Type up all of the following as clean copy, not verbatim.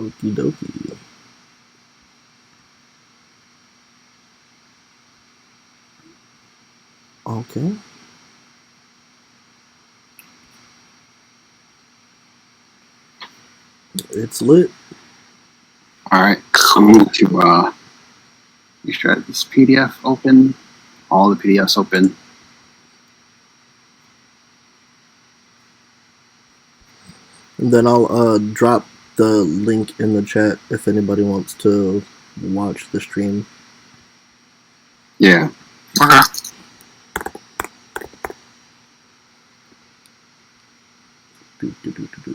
Okie dokie. Okay. It's lit. Alright, I'm going to make sure I have this PDF open. All the PDFs open. And then I'll drop the link in the chat if anybody wants to watch the stream. Yeah. Okay.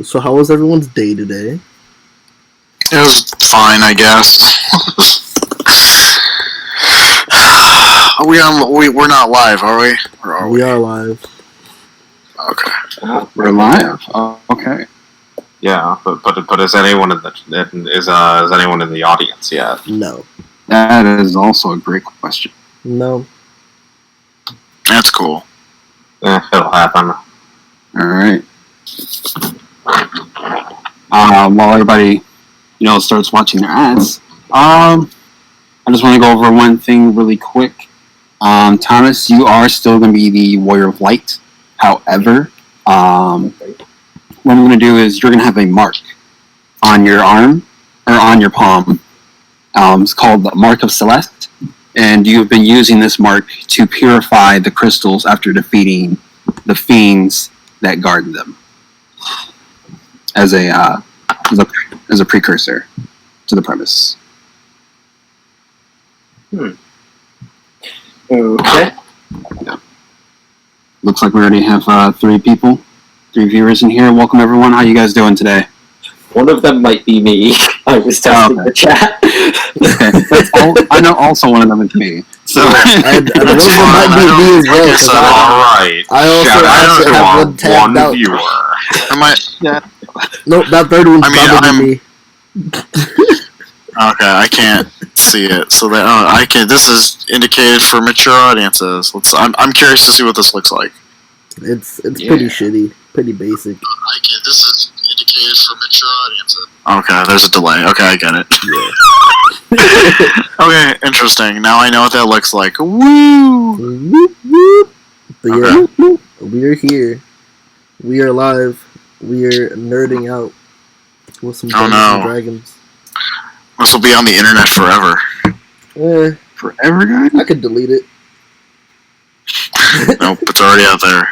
So how was everyone's day today? It was fine, I guess. We're not live, are we? Or are We are live. Okay. We're live. Oh, okay. Yeah, but is anyone in the is anyone in the audience yet? No. That is also a great question. No. That's cool. It'll happen. Alright. While everybody, starts watching their ads, I just want to go over one thing really quick. Thomas, you are still going to be the Warrior of Light. However, what I'm going to do is you're going to have a mark on your arm, or on your palm. It's called the Mark of Celeste, and you've been using this mark to purify the crystals after defeating the fiends that guard them, as a precursor to the premise. Okay. Yeah. Looks like we already have 3 viewers in here. Welcome everyone. How you guys doing today? One of them might be me. I was testing the chat. Okay. I know also one of them is me. So And one of them might be me as well. So, Alright. I also Shout out have to one tabbed out. viewer. Nope, that third one's probably me. Okay, I can't see it. So that this is indicated for mature audiences. I'm curious to see what this looks like. It's pretty shitty, pretty basic. This is indicated for mature audiences. Okay, there's a delay. Okay, I get it. Yeah. Okay, interesting. Now I know what that looks like. Woo! Whoop, whoop. But yeah, Okay. we are here. We are live. We are nerding out with some Dungeons and Dragons. This will be on the internet forever. forever, guys. I could delete it. Nope, it's already out there.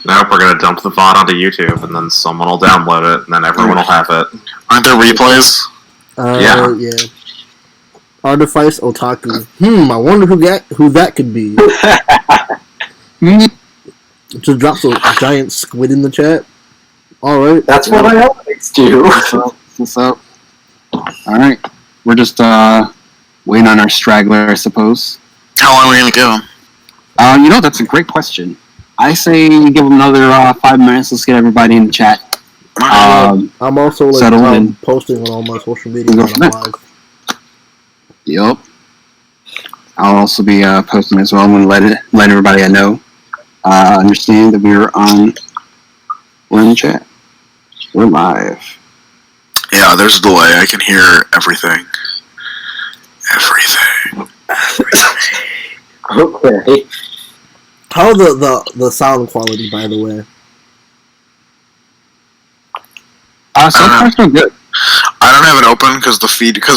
Nope, we're gonna dump the VOD onto YouTube, and then someone will download it, and then everyone will have it. Aren't there replays? Yeah. Yeah. Artifice Otaku. I wonder who that could be. Just drops a giant squid in the chat. Alright. That's what I always do. What's up? Alright. We're just waiting on our straggler, I suppose. How long are we gonna give them? That's a great question. I say give them another 5 minutes. Let's get everybody in the chat. I'm also in. posting on all my social media Go when from I'm there. live. Yep. I'll also be posting as well. I'm going to let everybody I know understand that we're in the chat. We're live. Yeah, there's a delay. I can hear everything. Okay. How the sound quality, by the way? So far so good. I don't have it open because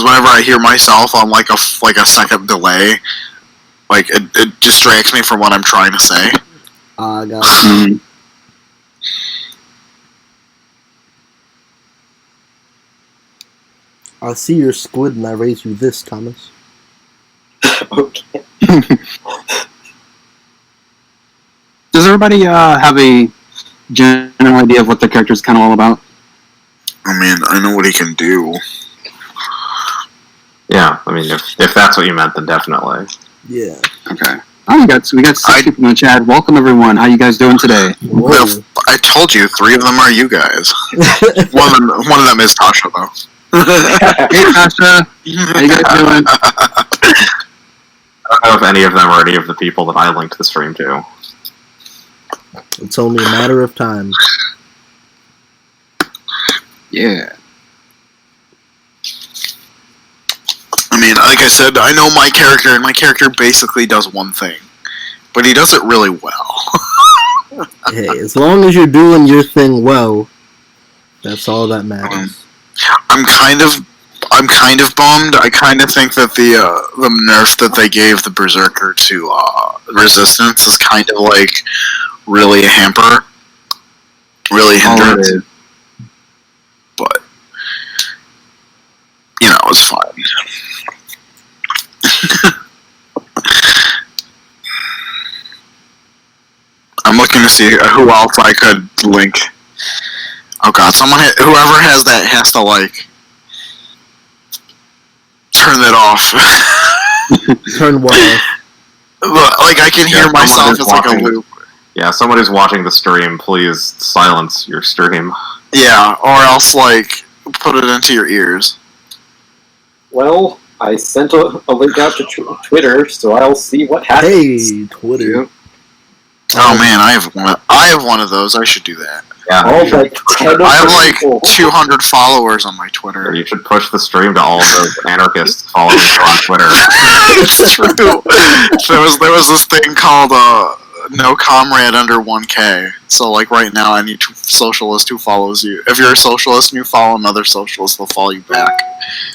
whenever I hear myself on like a second delay, like it distracts me from what I'm trying to say. I got it. I see your squid and I raise you this, Thomas. Okay. Does everybody have a general idea of what their character is kind of all about? I mean, I know what he can do. Yeah, I mean, if that's what you meant, then definitely. Yeah. Okay. Oh, we got 6 people in the chat. Welcome everyone. How you guys doing today? Whoa. I told you, 3 of them are you guys. one of them is Tasha though. Hey Tasha, how you guys doing? I don't know if any of them are any of the people that I linked the stream to. It's only a matter of time. Yeah. mean, like I said, I know my character, and my character basically does one thing, but he does it really well. Hey, as long as you're doing your thing well, that's all that matters. I'm kind of bummed. I kind of think that the nerf that they gave the Berserker to Resistance is kind of like really a hamper, really hindrance. But you know, it's fine. I'm looking to see who else I could link. Oh god, whoever has that has to like turn that off. Turn what off? Like I can hear myself. It's like a loop. Yeah, someone who's watching the stream, please silence your stream. Yeah, or else like put it into your ears. Well, I sent a link out to Twitter, so I'll see what happens. Hey, Twitter. Oh man, I have one of those. I should do that. Yeah, Oh, like 10 I have like people. 200 followers on my Twitter. you should push the stream to all of those anarchists following you on Twitter. It's true. There was this thing called No Comrade under 1K. So like right now, any socialist who follows you, if you're a socialist and you follow another socialist, they'll follow you back.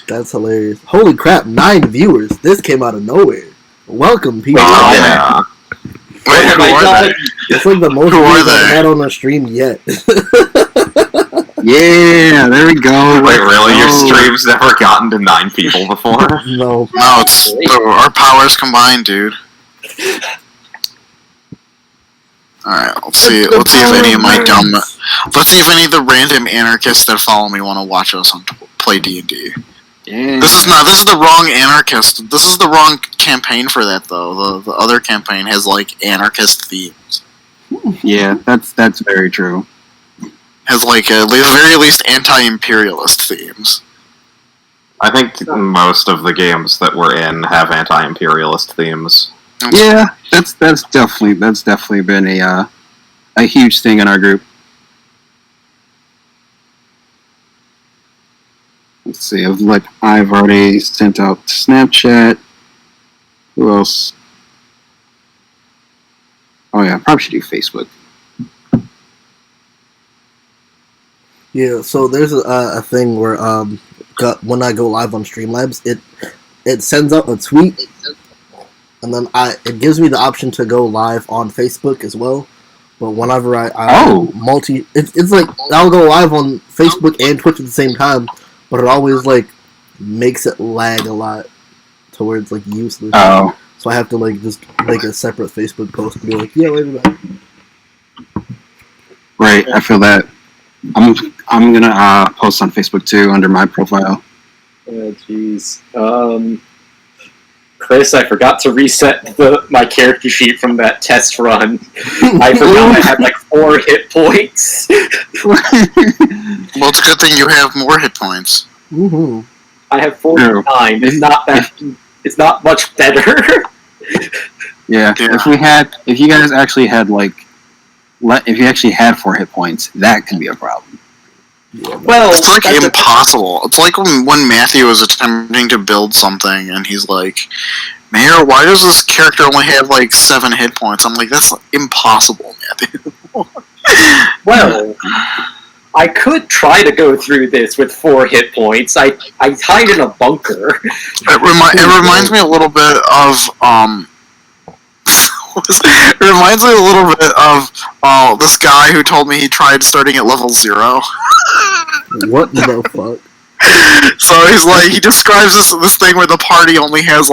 That's hilarious. Holy crap, 9 viewers. This came out of nowhere. Welcome, people. Oh, Yeah. Wait, Oh who my are God. they? It's like the most Who are views I've they? had on a stream yet. Yeah, there we go. Wait, really? Your Oh. stream's never gotten to 9 people before? No. No, it's our powers combined, dude. Alright, let's see if any of my dumb... Let's see if any of the random anarchists that follow me want to watch us play D&D. Yeah. This is the wrong anarchist. This is the wrong campaign for that, though. The other campaign has, like, anarchist themes. Yeah, that's very true. Has, like, at the very least, anti-imperialist themes. I think most of the games that we're in have anti-imperialist themes. Yeah, that's definitely been a huge thing in our group. Let's see. I've already sent out Snapchat. Who else? Oh yeah, probably should do Facebook. Yeah, so there's a thing where when I go live on Streamlabs, it sends out a tweet, and then it gives me the option to go live on Facebook as well. But whenever it's like I'll go live on Facebook and Twitch at the same time, but it always like makes it lag a lot to where it's like useless. Oh, So I have to like just make a separate Facebook post and be like, yeah, wait a minute. right. I feel that. I'm gonna post on Facebook too under my profile. Oh, jeez. Chris, I forgot to reset my character sheet from that test run. I forgot I had like 4 hit points. Well, it's a good thing you have more hit points. Woohoo. I have 49. It's not much better. Yeah. If you guys actually had if you actually had 4 hit points, that could be a problem. Well, It's like impossible. It's like when Matthew was attempting to build something and he's like, Mayor, why does this character only have like 7 hit points? I'm like, that's impossible, Matthew. well, I could try to go through this with 4 hit points. I hide in a bunker. It reminds me a little bit of it reminds me a little bit of this guy who told me he tried starting at level 0. What the fuck? So he's like, he describes this thing where the party only has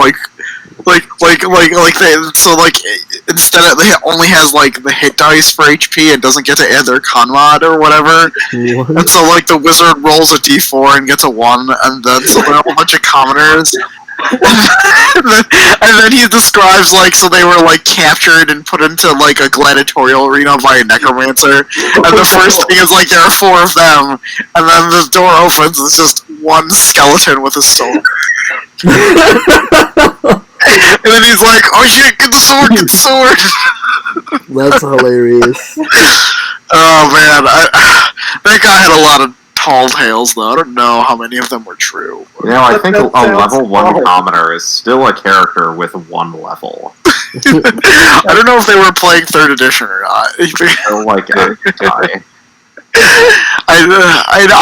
instead of it only has like the hit dice for HP and doesn't get to add their conrad or whatever. What? And so like the wizard rolls a d4 and gets a 1, and then so there are a bunch of commoners. and then he describes like so they were like captured and put into like a gladiatorial arena by a necromancer, and the first thing is like there are 4 of them, and then the door opens and it's just one skeleton with a sword. And then he's like, oh shit, get the sword, get the sword. That's hilarious. Oh man, that guy had a lot of tall tales, though. I don't know how many of them were true. You know, I think a That sounds level 1 hard. commoner is still a character with 1 level. I don't know if they were playing 3rd edition or not. So, like, I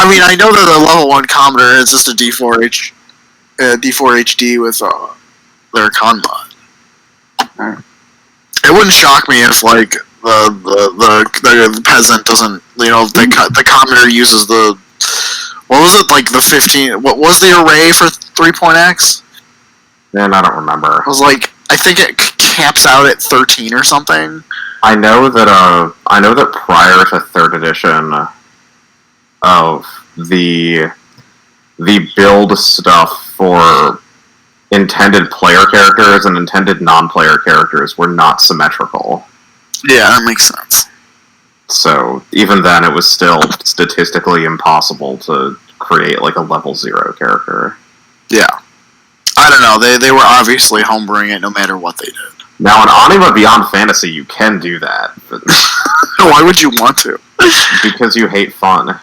mean, I know that the level 1 commoner is just a D4 D4HD with their con mod. Alright. It wouldn't shock me if like the peasant doesn't, the commoner uses the, what was it, like the 15, what was the array for 3.x? Man, I don't remember. It was like, I think it caps out at 13 or something. I know that prior to 3rd edition of the build stuff for intended player characters and intended non-player characters were not symmetrical. Yeah, that makes sense. So even then, it was still statistically impossible to create like a level 0 character. Yeah. I don't know, they were obviously homebrewing it no matter what they did. Now in Anima Beyond Fantasy, you can do that. But Why would you want to? because you hate fun.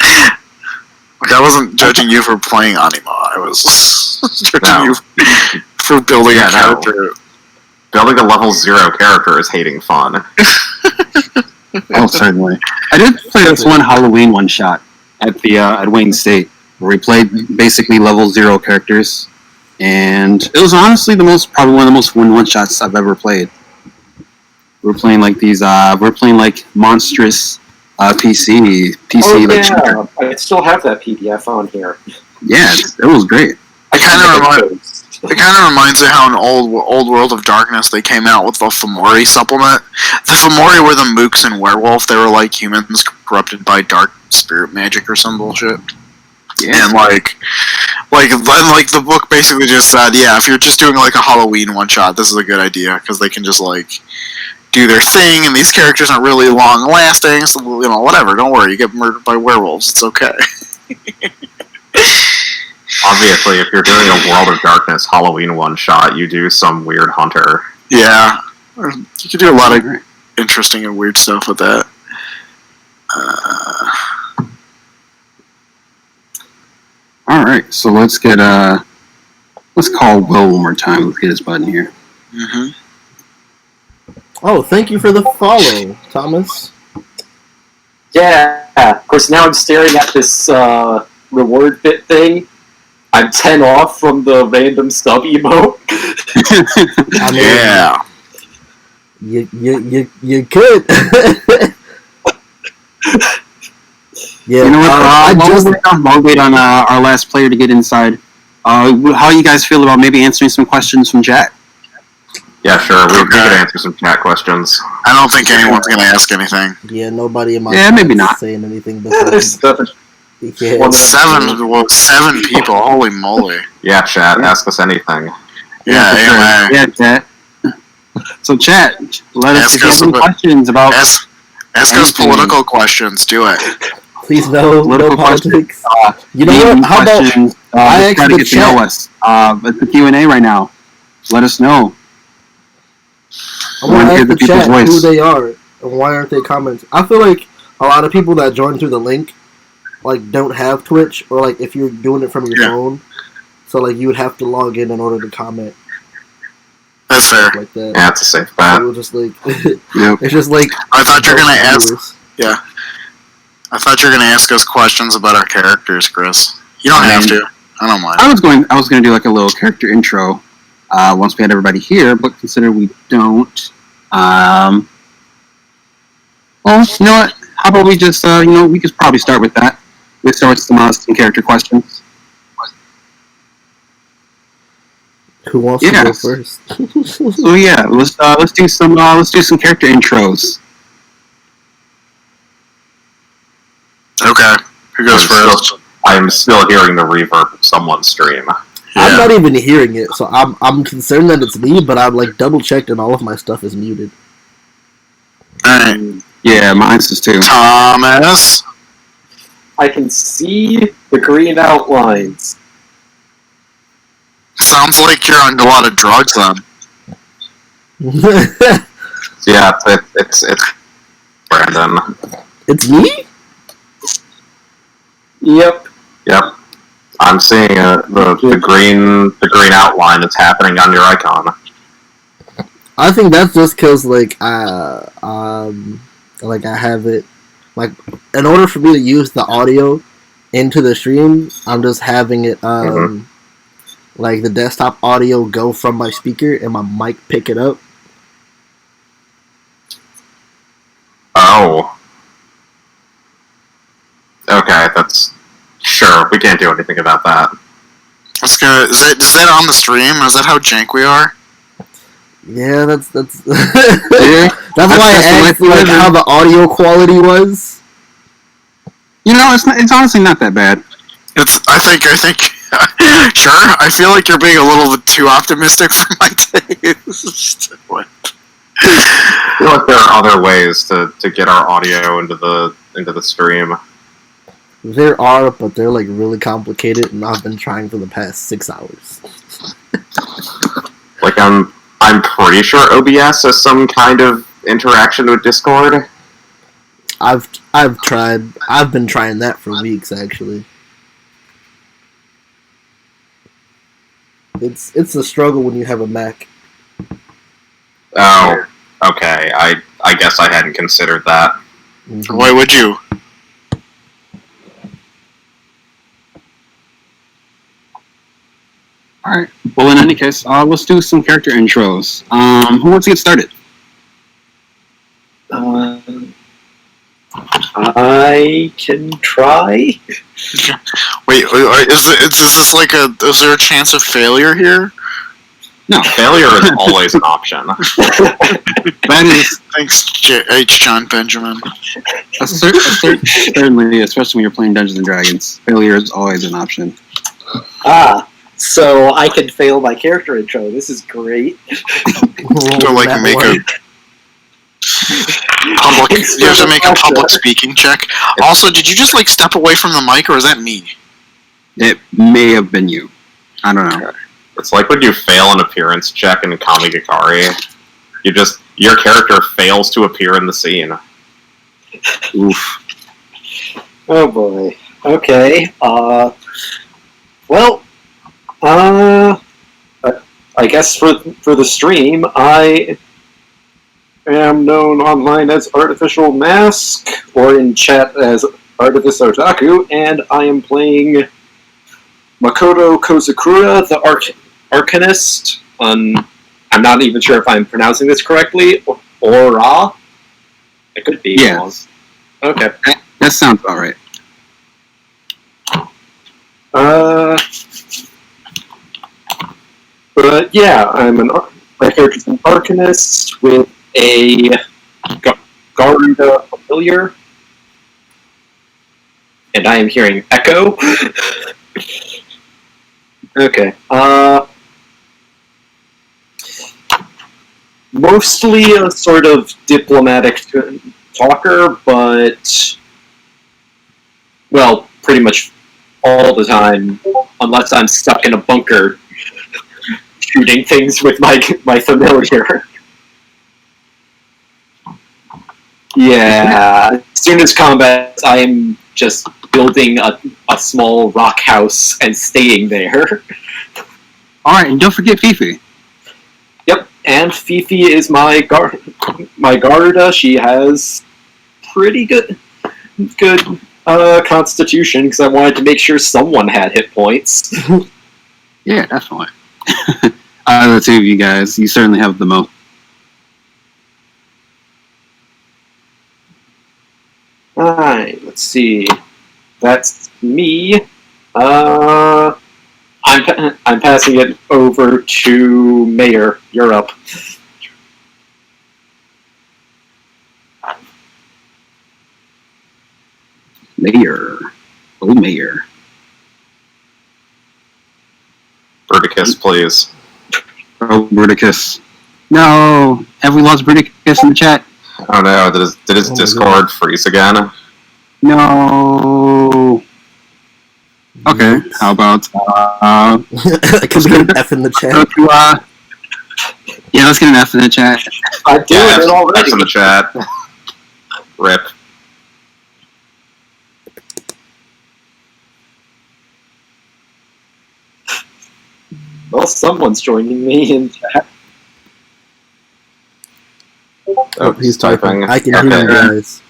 I wasn't judging you for playing Anima. I was judging you for building a character. Building a level 0 character is hating fun. Oh, certainly. I did play this one Halloween one-shot at Wayne State, where we played basically level 0 characters, and it was honestly probably one of the most fun one-shots I've ever played. We were playing like these, monstrous PC. Oh like, yeah, I still have that PDF on here. yeah, it was great. It kind of reminds me how in old World of Darkness they came out with the Fomori supplement. The Fomori were the mooks and werewolf. They were like humans corrupted by dark spirit magic or some bullshit. Yeah. And like the book basically just said, yeah, if you're just doing like a Halloween one shot, this is a good idea because they can just like do their thing, and these characters aren't really long lasting. So whatever. Don't worry, you get murdered by werewolves. It's okay. Obviously, if you're doing a World of Darkness Halloween one-shot, you do some weird hunter. Yeah, you can do a lot of interesting and weird stuff with that. Alright, so let's call Will one more time. Let's get his button here. Mm-hmm. Oh, thank you for the follow, Thomas. Yeah, of course now I'm staring at this reward bit thing. I'm 10 off from the random sub emote. I mean, Yeah. You could. Yeah, You know what? While we wait on our last player to get inside, how you guys feel about maybe answering some questions from Jack? Yeah, sure. We could answer some chat questions. I don't think anyone's gonna ask anything. Yeah, nobody in my maybe is not saying anything. There's nothing. Yeah. Seven people. Holy moly! Yeah, chat. Ask us anything. Yeah. Anyway, Yeah, chat. So, chat, let us Ask get us some about- questions about ask us anything. political questions. Do it. Please no Political politics. You know what? How about questions. I Let's try asked to the get to know chat. us. It's the Q&A right now. Let us know. I want to hear ask the the people's chat voice. who they are and why aren't they commenting? I feel like a lot of people that join through the link like don't have Twitch, or like if you're doing it from your phone, so like you would have to log in order to comment. That's fair. Like that. Yeah, it's a safe So bet. we'll just like Yep. it's just like I thought you were gonna ask. viewers. I thought you were gonna ask us questions about our characters, Chris. You don't have to. I don't mind. I was going to do like a little character intro once we had everybody here, but consider we don't. Well, you know what? How about we just, we could probably start with that. Let's start with some character questions. Who wants to go Yes. first? So yeah, let's do some character intros. Okay. Who goes first? I'm still hearing the reverb of someone's stream. I'm Yeah. not even hearing it, so I'm concerned that it's me, but I've like double checked and all of my stuff is muted. Alright. Yeah, mine's is too. Thomas. I can see the green outlines. Sounds like you're on a lot of drugs then. So yeah, it's Brandon. It's me? Yep. Yep. I'm seeing the green outline that's happening on your icon. I think that's just because like I have it like in order for me to use the audio into the stream, I'm just having it like the desktop audio go from my speaker and my mic pick it up. Oh. Okay, that's sure. We can't do anything about that. Is that on the stream? Is that how jank we are? Yeah, that's Yeah. that's why I asked like how the audio quality was. You know, it's honestly not that bad. I think sure. I feel like you're being a little bit too optimistic for my taste. I feel like there are other ways to get our audio into the stream. There are, but they're like really complicated, and I've been trying for the past 6 hours. Like I'm pretty sure OBS has some kind of interaction with Discord. I've tried. I've been trying that for weeks actually. It's a struggle when you have a Mac. Oh, okay. I guess I hadn't considered that. Mm-hmm. Why would you? Alright. Well, in any case, let's do some character intros. Who wants to get started? I can try. Wait, is this like is there a chance of failure here? No. Failure is always an option. That is Thanks, H. John Benjamin. certainly, especially when you're playing Dungeons and Dragons, failure is always an option. So I can fail my character intro. This is great. So like make a public. You have to make a public speaking check. Also, did you just like step away from the mic, or is that me? It may have been you. I don't know. It's like when you fail an appearance check in Kamigakari. Your character fails to appear in the scene. Oof. Oh boy. Okay. Well. I guess for the stream, I am known online as Artificial Mask, or in chat as Artifice Otaku, and I am playing Makoto Kozukura, the Arcanist. I'm not even sure if I'm pronouncing this correctly. Ora? It could be. Yeah. Okay. That sounds about right. But yeah, my character's an Arcanist with a Garuda familiar, and I am hearing echo. Okay. Mostly a sort of diplomatic talker, but well, pretty much all the time, unless I'm stuck in a bunker shooting things with my familiar. Yeah, as soon as combat, I am just building a small rock house and staying there. Alright, and don't forget Fifi. Yep, and Fifi is my Garuda. She has pretty good constitution, because I wanted to make sure someone had hit points. Yeah, definitely. Out of the two of you guys, you certainly have the most. Alright, let's see. That's me. I'm passing it over to Mayor. You're up. Mayor. Oh, Mayor. Verticus, please. Oh, Bruticus. No! Have we lost Bruticus in the chat? Oh no, did his Discord freeze again? No! Okay, how about, Can we get an F in the chat? Yeah, let's get an F in the chat. I'm doing it already. X in the chat. Rip. someone's joining me in chat. Oh, he's typing. I can Okay. hear you guys.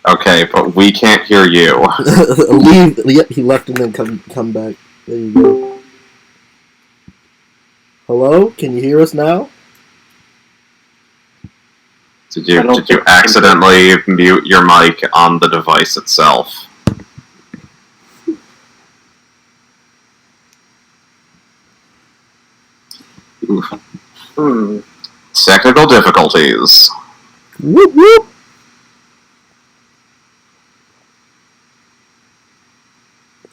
Okay, but we can't hear you. Leave. Yep, he left and then come back. There you go. Hello, can you hear us now? Did you accidentally mute your mic on the device itself? Hmm. Technical difficulties. Whoop whoop.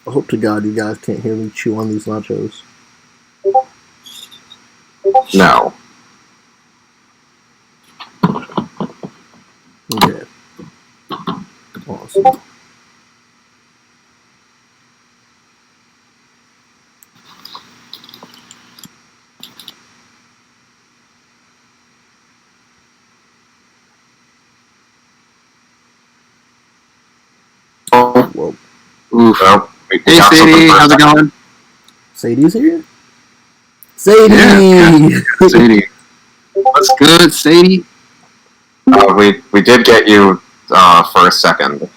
I hope to God you guys can't hear me chew on these nachos. No. Okay. Awesome. Whoa. Oof. So, we Hey, got something Sadie, for a how's it second. going? Sadie's here? Sadie! Yeah. Sadie. What's good, Sadie? We did get you for a second.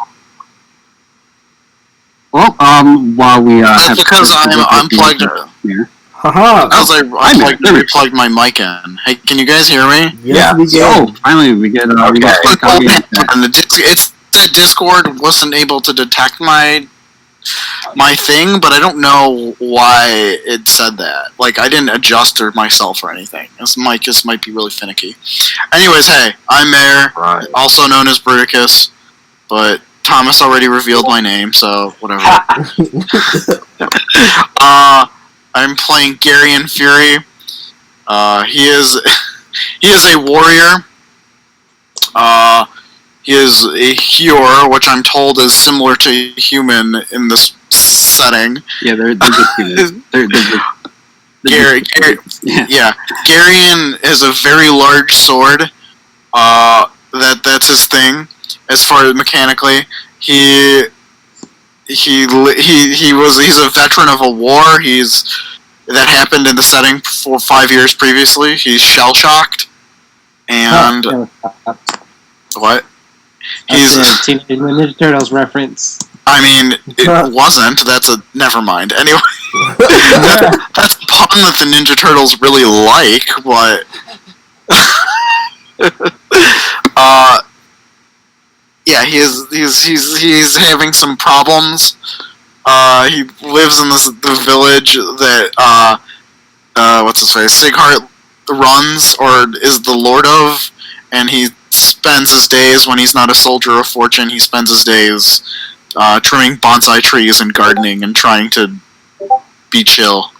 Well, while we That's have because I'm plugged. here. Haha! Because I there. plugged my mic in. Hey, can you guys hear me? Yes, we Oh, can. finally we get we got Okay. Kage. And it's that Discord wasn't able to detect my thing, but I don't know why it said that. Like, I didn't adjust myself or anything. This mic just might be really finicky. Anyways, hey, I'm Mayor, Right. also known as Bruticus, but Thomas already revealed my name, so whatever. I'm playing Garion Fury. He is a warrior. He is a Heor, which I'm told is similar to human in this setting. Yeah, they're just they're Gary, yeah, Garion is a very large sword. That's his thing. As far as mechanically, he's a veteran of a war. That happened in the setting for 5 years previously. He's shell shocked, and what? That's a Teenage Mutant Ninja Turtles reference. I mean, it wasn't. That's a never mind. Anyway, that's a pun that the Ninja Turtles really like, but yeah, he's having some problems. He lives in the village that what's his face, Sighart runs or is the lord of, and he spends his days when he's not a soldier of fortune. He spends his days trimming bonsai trees and gardening and trying to be chill.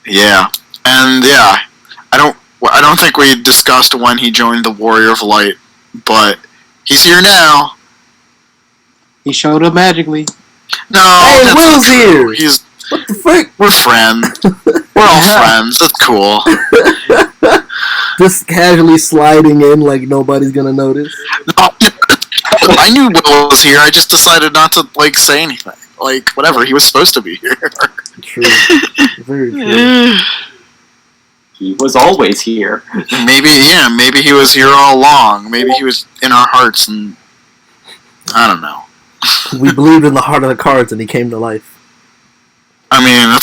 Yeah, and yeah, I don't think we discussed when he joined the Warrior of Light, but he's here now. He showed up magically. No, Hey, that's not Will's true. here! What the frick? We're friends. We're all friends. That's cool. Just casually sliding in like nobody's gonna notice. No, I knew Will was here. I just decided not to say anything. Like whatever. He was supposed to be here. True. Very true. He was always here. Maybe he was here all along. Maybe he was in our hearts, and I don't know. We believed in the heart of the cards and he came to life. I mean, I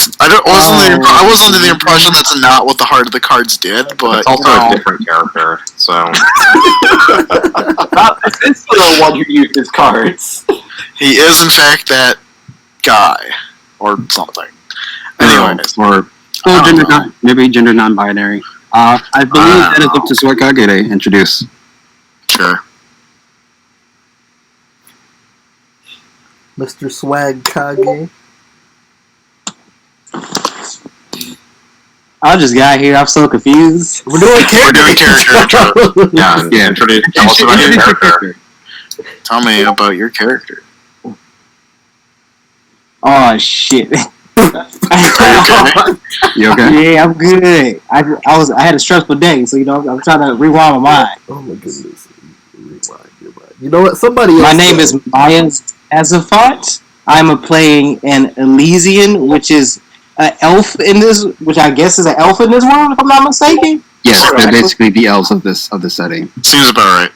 was under the impression that's not what the heart of the cards did, but It's also a different character, so Not this is the one who uses cards. he is in fact that guy or something. Anyways, or maybe gender non-binary. I believe that is up to Suakage to introduce. sure. Mr. Swag Kage. I just got here. I'm so confused. We're doing character intro. yeah. Tell us about your character. Tell me about your character. Oh shit. You okay? Yeah, I'm good. I had a stressful day, so I'm trying to rewind my mind. Oh my goodness. Rewind. You know what? Somebody else. My name is Maya Azafat. I'm playing an Elysian, which is an elf in this, which I guess is an elf in this world, if I'm not mistaken. Yes, they're Correct. basically the elves of this setting. Seems about right.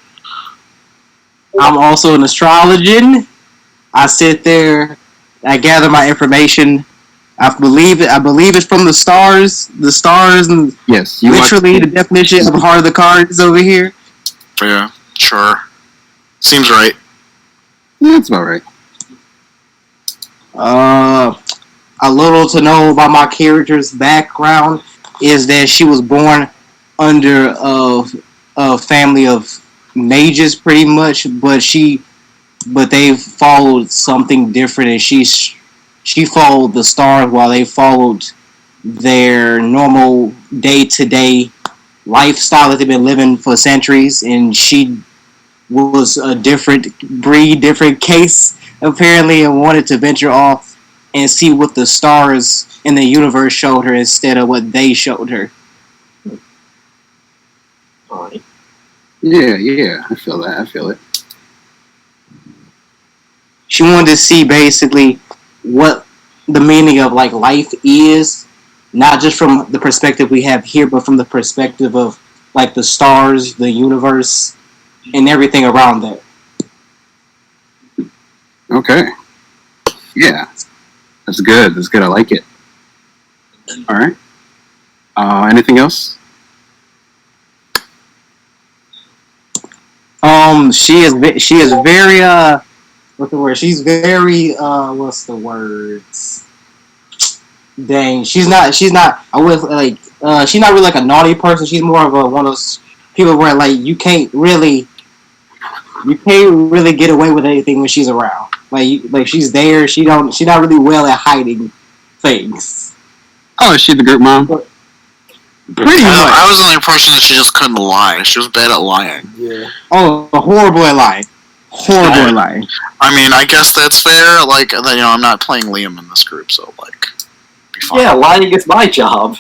I'm also an astrologian. I sit there, I gather my information. I believe it's from the stars. The stars, and Yes, literally the definition of heart of the cards over here. Yeah, sure. Seems right. Yeah, that's about right. A little to know about my character's background is that she was born under a family of mages, pretty much, but they followed something different, and she followed the stars while they followed their normal day-to-day lifestyle that they've been living for centuries, and she was a different breed, different case, apparently, and wanted to venture off and see what the stars in the universe showed her instead of what they showed her. Fine. Yeah, I feel that. I feel it. She wanted to see basically what the meaning of like life is, not just from the perspective we have here, but from the perspective of like the stars, the universe, and everything around that. Okay. Yeah, that's good. That's good. I like it. All right. Anything else? She is very what's the word? She's very what's the words? Dang, she's not. I would like she's not really like a naughty person. She's more of a one of those people where like you can't really get away with anything when she's around. Like she's there. She's not really well at hiding things. Oh, is she the group mom? Pretty much. I was under the impression that she just couldn't lie. She was bad at lying. Yeah. Oh, horrible at lying. Horrible at lying. I mean, I guess that's fair. Like, I'm not playing Liam in this group, so like, be fine. Yeah, lying is my job.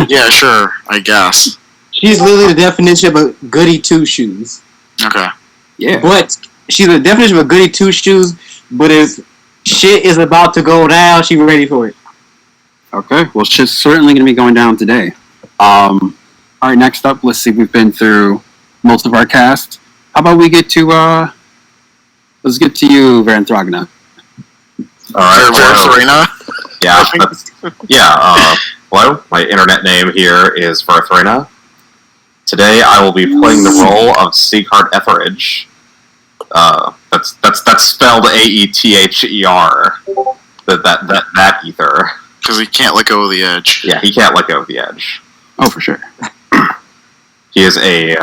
Yeah, sure. I guess. She's literally the definition of a goody two shoes. Okay. Yeah. But she's the definition of a goody two shoes. But if shit is about to go down, she's ready for it. Okay. Well, shit's certainly going to be going down today. All right. Next up, let's see. We've been through most of our cast. How about we get to let's get to you, Van Throgna. All right. Serena. Yeah. Hello. My internet name here is Verthrina. Today I will be playing the role of Sieghart Etheridge. That's spelled Aether. That ether. Because he can't let go of the edge. Yeah, he can't let go of the edge. Oh, for sure. He is a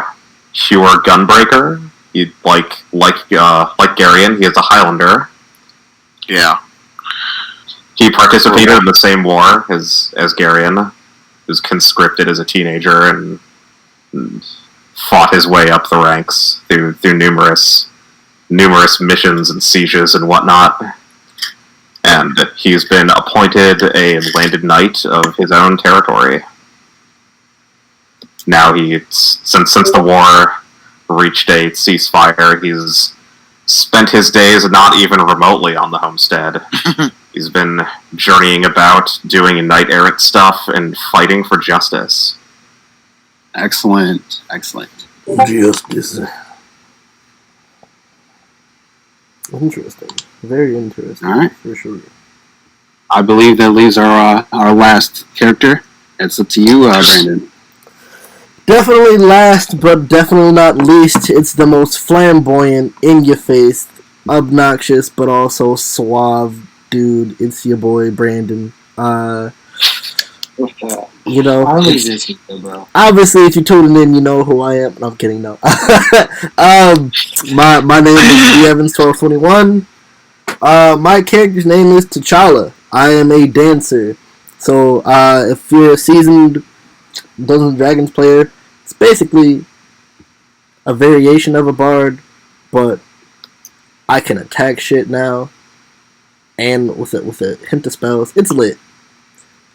pure gunbreaker. He like Garion. He is a Highlander. Yeah. He participated in the same war as Garion. He was conscripted as a teenager and fought his way up the ranks through numerous missions and sieges and whatnot. And he's been appointed a landed knight of his own territory. Now since the war reached a ceasefire, he's spent his days not even remotely on the homestead. He's been journeying about, doing knight-errant stuff, and fighting for justice. Excellent. Justice. Interesting. Very interesting. All right. For sure. I believe that leaves our last character. It's up to you, Brandon. Definitely last, but definitely not least, it's the most flamboyant, in-your-face, obnoxious, but also suave dude. It's your boy, Brandon. You know, obviously, if you're tuning in, you know who I am. No, I'm kidding, no. My name is Evans1221. My character's name is T'Challa. I am a dancer. So, if you're a seasoned Dungeons & Dragons player, it's basically a variation of a bard, but I can attack shit now, and with a hint of spells, it's lit.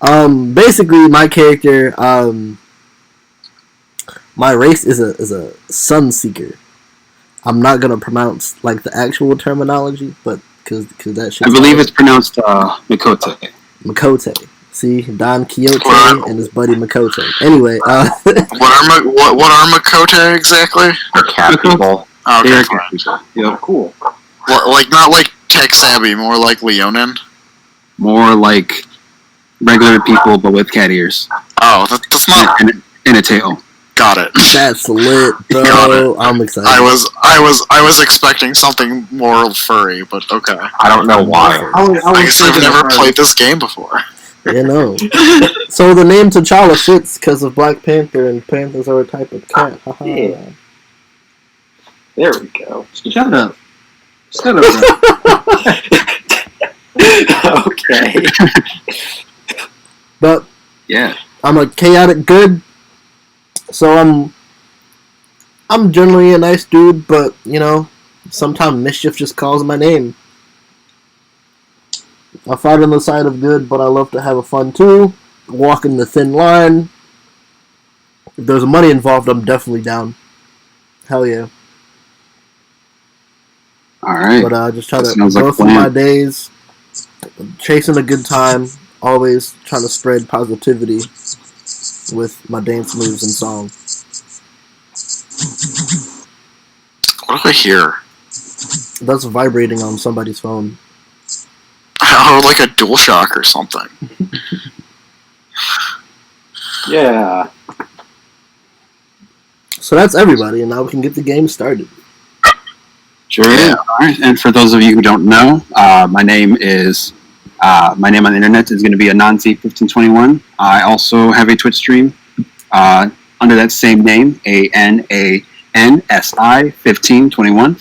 Basically, my character, my race is a sun seeker. I'm not gonna pronounce like the actual terminology, but because that shit. I believe it's pronounced Makote. Makote. See, Don Quixote What? and his buddy Makoto. Anyway, What are Makote exactly? Or cat people. Oh, They okay, are fine. cat people. Oh, cool. Like not like tech savvy, more like Leonin. More like regular people, but with cat ears Oh, that's not. and a tail. Got it. that's lit, Got bro. I'm excited. I was expecting something more furry, but okay. I don't know why. I guess I've never played this game before. You know. So the name T'Challa fits because of Black Panther, and panthers are a type of cat. Haha. Yeah. There we go. Shut up. Shut up. Okay. But Yeah. I'm a chaotic good, so I'm generally a nice dude, but you know, sometimes mischief just calls my name. I fight on the side of good, but I love to have a fun too. Walking the thin line. If there's money involved, I'm definitely down. Hell yeah. All right. But I just try That to sounds like go a through plan. my days, chasing a good time, always trying to spread positivity with my dance moves and song. What do I hear? That's vibrating on somebody's phone. Oh, like a DualShock or something. Yeah. So that's everybody, and now we can get the game started. Sure. Yeah. All right. And for those of you who don't know, my name on the internet is going to be Anansi1521. I also have a Twitch stream under that same name, ANANSI1521.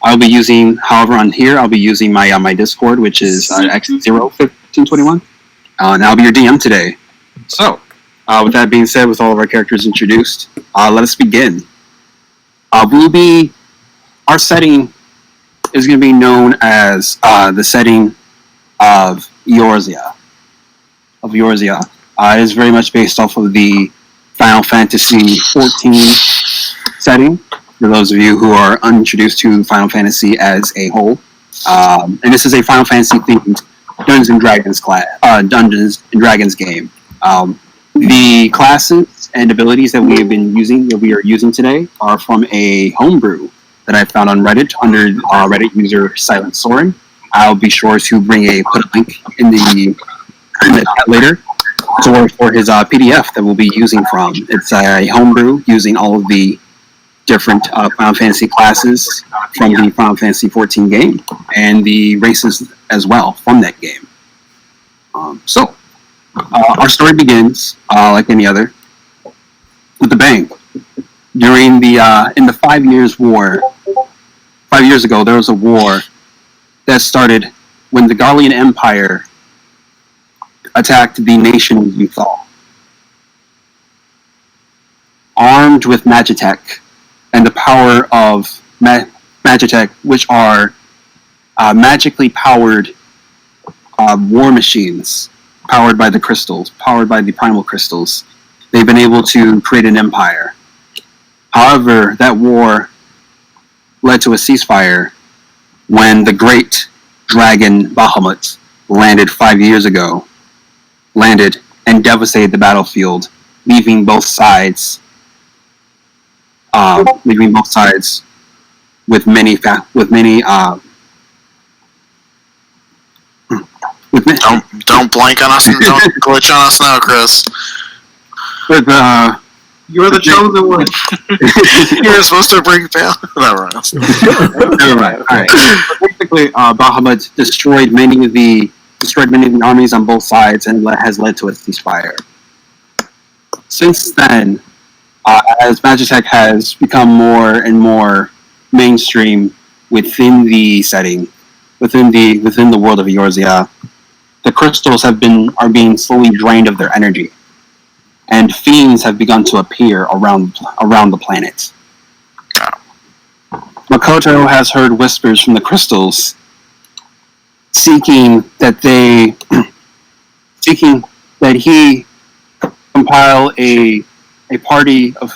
I'll be using, however, on here, I'll be using my my Discord, which is X01521. And I'll be your DM today. So, with that being said, with all of our characters introduced, let us begin. Our setting is going to be known as the setting of Eorzea. It is very much based off of the Final Fantasy XIV setting, for those of you who are unintroduced to Final Fantasy as a whole. And this is a Final Fantasy themed Dungeons and Dragons game. The classes and abilities that we are using today are from a homebrew that I found on Reddit under Reddit user Silent Soren. I'll be sure to put a link in the chat later for his PDF that we'll be using from. It's a homebrew using all of the different Final Fantasy classes from the Final Fantasy XIV game and the races as well from that game. So our story begins like any other with a bang. During in the 5 Years' War, 5 years ago, there was a war that started when the Garlean Empire attacked the nation of Uthal. Armed with Magitech and the power of Magitech, which are magically powered war machines, powered by the crystals, powered by the primal crystals, they've been able to create an empire. However, that war led to a ceasefire when the great dragon Bahamut landed 5 years ago, and devastated the battlefield, leaving both sides with many Don't blank on us and don't glitch on us now, Chris. with You're the chosen one. You're supposed to bring back. Never mind. All right. Basically, Bahamut destroyed many of the armies on both sides and has led to a ceasefire. Since then, as Magitech has become more and more mainstream within the setting, within the world of Eorzea, the crystals are being slowly drained of their energy, and fiends have begun to appear around the planet. Makoto has heard whispers from the crystals, seeking that he compile a party of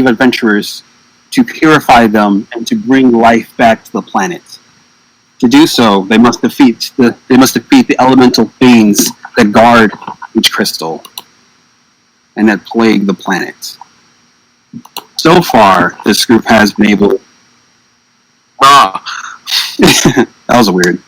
adventurers to purify them and to bring life back to the planet. To do so, they must defeat the elemental fiends that guard each crystal and that plague the planet. So far, this group has been able. That was weird.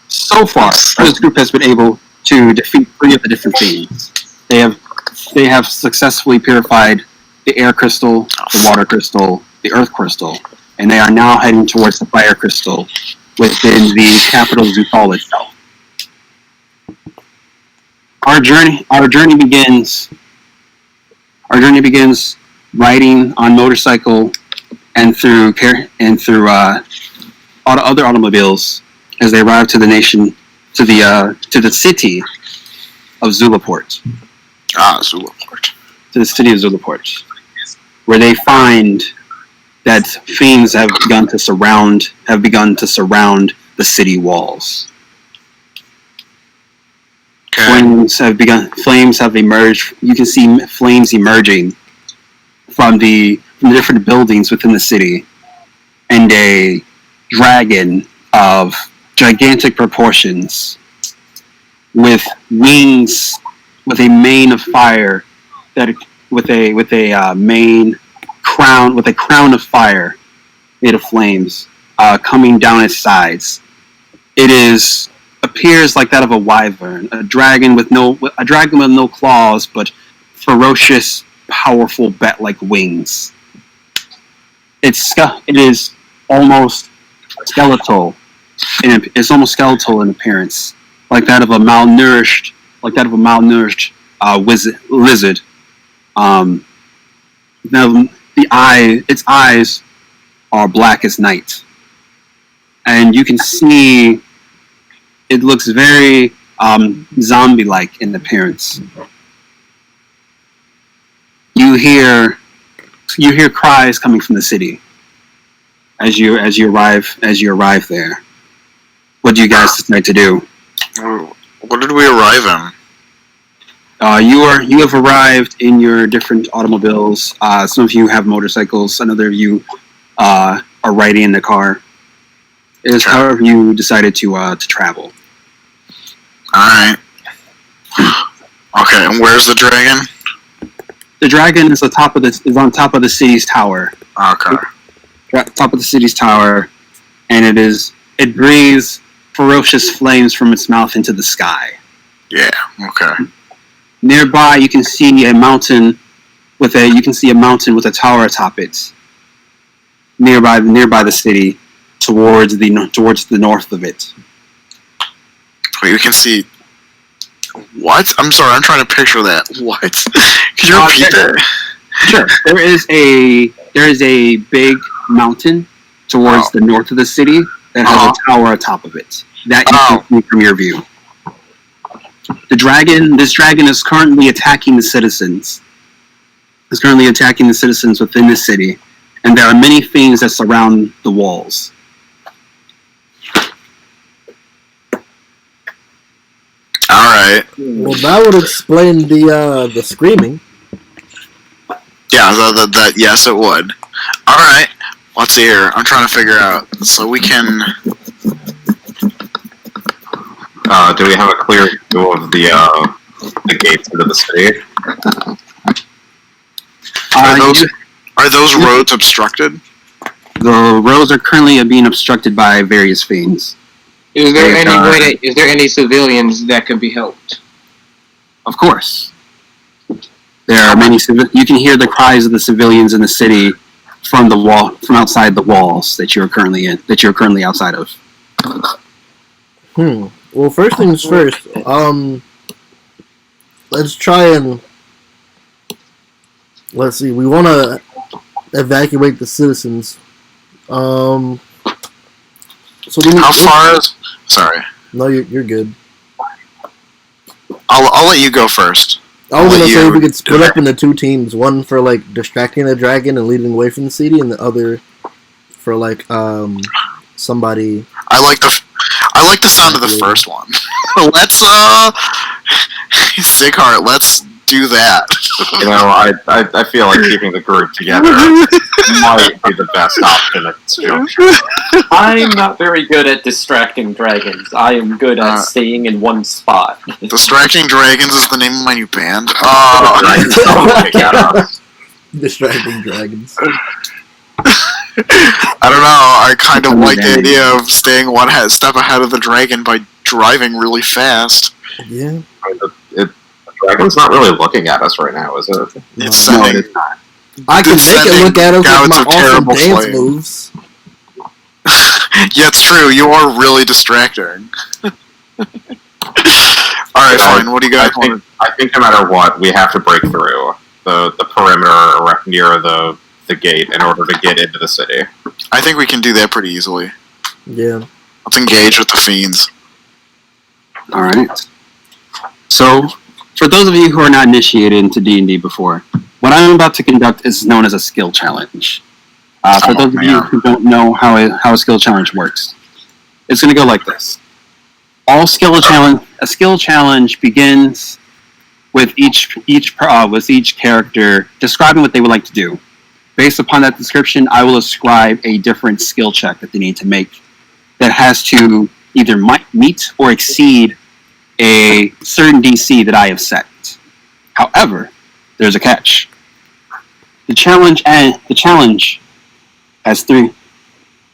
So far, this group has been able to defeat 3 of the different things. They have successfully purified the air crystal, the water crystal, the earth crystal, and they are now heading towards the fire crystal within the capital Zuthal itself. Our journey begins riding on motorcycle and through other automobiles as they arrive to the city of Zulaport. Zulaport. To the city of Zulaport, where they find that fiends have begun to surround the city walls. Okay. Flames have emerged. You can see flames emerging from the different buildings within the city, and a dragon of gigantic proportions, with wings, with a mane of fire, with a crown of fire made of flames, coming down its sides. It appears like that of a wyvern, a dragon with no claws, but ferocious, powerful bat-like wings. It is almost skeletal. It's almost skeletal in appearance, like that of a malnourished lizard. Now its eyes are black as night, and you can see it looks very zombie-like in appearance. You hear cries coming from the city as you arrive there. What do you guys decide to do? What did we arrive in? You have arrived in your different automobiles. Some of you have motorcycles. Another of you are riding in the car. It is however you decided to travel. All right. Okay, and where's the dragon? The dragon is on top of the city's tower. Okay. Top of the city's tower, and it breathes ferocious flames from its mouth into the sky. Yeah. Okay. Nearby, you can see a mountain with a tower atop it. Nearby the city, towards the north of it. Wait, we can see. What? I'm sorry, I'm trying to picture that. What? Could you repeat that? Sure. There is a big mountain towards the north of the city that has a tower atop of it. That you can see from your view. This dragon is currently attacking the citizens. Within the city, and there are many things that surround the walls. All right. Well, that would explain the screaming. Yeah, that yes, it would. All right. Let's see here. I'm trying to figure out. So we can. Do we have a clear view of the gates into the city? Are those roads obstructed? The roads are currently being obstructed by various fiends. Is there any civilians that can be helped? Of course. There are many you can hear the cries of the civilians in the city from outside the walls that you're currently outside of. Well, first things first. Let's try and let's see. We want to evacuate the citizens. So we need. How far is? Sorry. No, you're good. I'll let you go first. I was gonna say we could split up into 2 teams. One for like distracting the dragon and leading away from the city, and the other for like somebody. I like the sound of the first one. Let's Sigheart, let's do that. You know, I feel like keeping the group together. might be the best option at this juncture. I'm not very good at distracting dragons. I am good at staying in one spot. Distracting Dragons is the name of my new band. Dragons don't look at us. Distracting dragons. I don't know. I kind of like the idea of staying one step ahead of the dragon by driving really fast. Yeah. I mean, the dragon's not really looking at us right now, is it? It's No, sending. it's not. I can It's make it look at us sending with my gouts of awesome terrible dance flame. moves. Yeah, it's true. You are really distracting. Alright, fine. What do you guys want? I think no matter what, we have to break through the perimeter near the gate in order to get into the city. I think we can do that pretty easily. Yeah. Let's engage with the fiends. All right. So, for those of you who are not initiated into D&D before, what I'm about to conduct is known as a skill challenge. For those of you who don't know how a skill challenge works, it's going to go like this. A skill challenge begins with each character describing what they would like to do. Based upon that description, I will ascribe a different skill check that they need to make that has to either meet or exceed a certain DC that I have set. However, there's a catch. The challenge has three.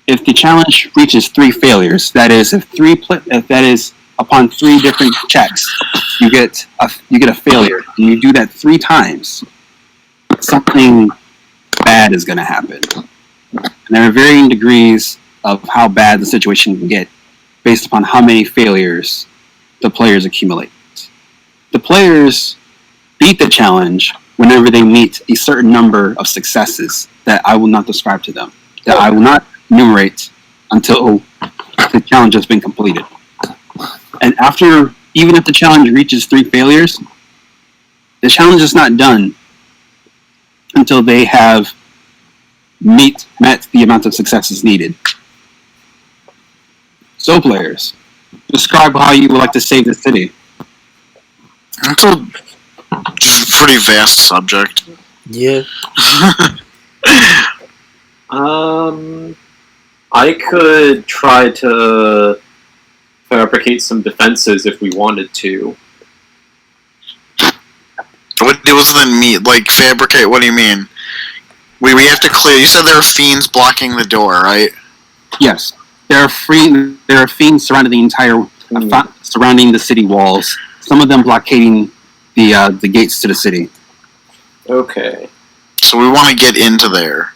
If the challenge reaches 3 failures, that is, if that is upon 3 different checks, you get a failure, and you do that 3 times, something bad is going to happen. And there are varying degrees of how bad the situation can get based upon how many failures the players accumulate. The players beat the challenge whenever they meet a certain number of successes that I will not describe to them, that I will not enumerate until the challenge has been completed. And after, even if the challenge reaches 3 failures, the challenge is not done until they have met the amount of successes needed. So, players, describe how you would like to save the city. That's a pretty vast subject. Yeah. I could try to fabricate some defenses if we wanted to. What was the meat? Like, fabricate? What do you mean? We have to clear. You said there are fiends blocking the door, right? Yes, there are fiends surrounding the entire, surrounding the city walls. Some of them blockading the gates to the city. Okay. So we want to get into there.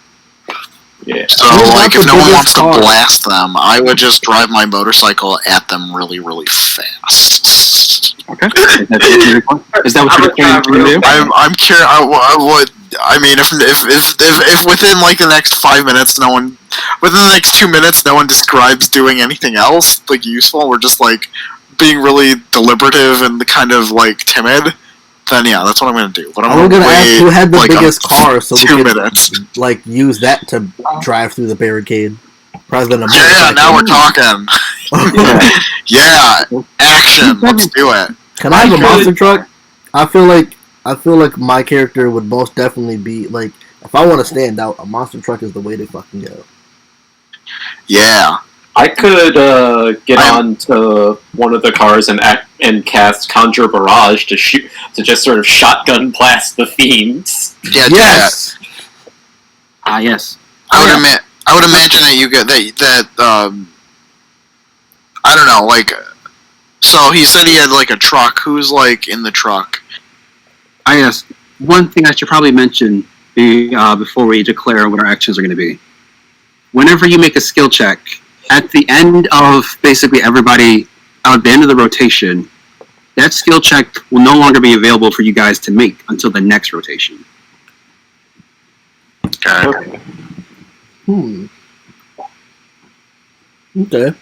Yeah. So, Who's like, got if the no one biggest wants car? to blast them, I would just drive my motorcycle at them really, really fast. Okay. Is that what you're planning to do? I'm curious. I mean, if within like the next 5 minutes, within the next 2 minutes, no one describes doing anything else like useful. We're just like being really deliberative and kind of like timid. Then yeah, that's what I'm gonna do. But I'm gonna ask who had the like, biggest car so we 2 could minutes. like use that to drive through the barricade. Rather than a Yeah, motorcycle. now we're talking. Yeah, action. Let's do it. Can I have a monster truck? I feel like my character would most definitely be like, if I want to stand out, a monster truck is the way to fucking go. Yeah. I could get on to one of the cars and cast Conjure Barrage to just sort of shotgun blast the fiends. Yeah. Yes. Yes. I would imagine that you get that. I don't know. Like, so he said he had like a truck. Who's like in the truck? Yes. One thing I should probably mention before we declare what our actions are going to be. Whenever you make a skill check, at the end of basically everybody, at the end of the rotation, that skill check will no longer be available for you guys to make until the next rotation. Okay. Okay.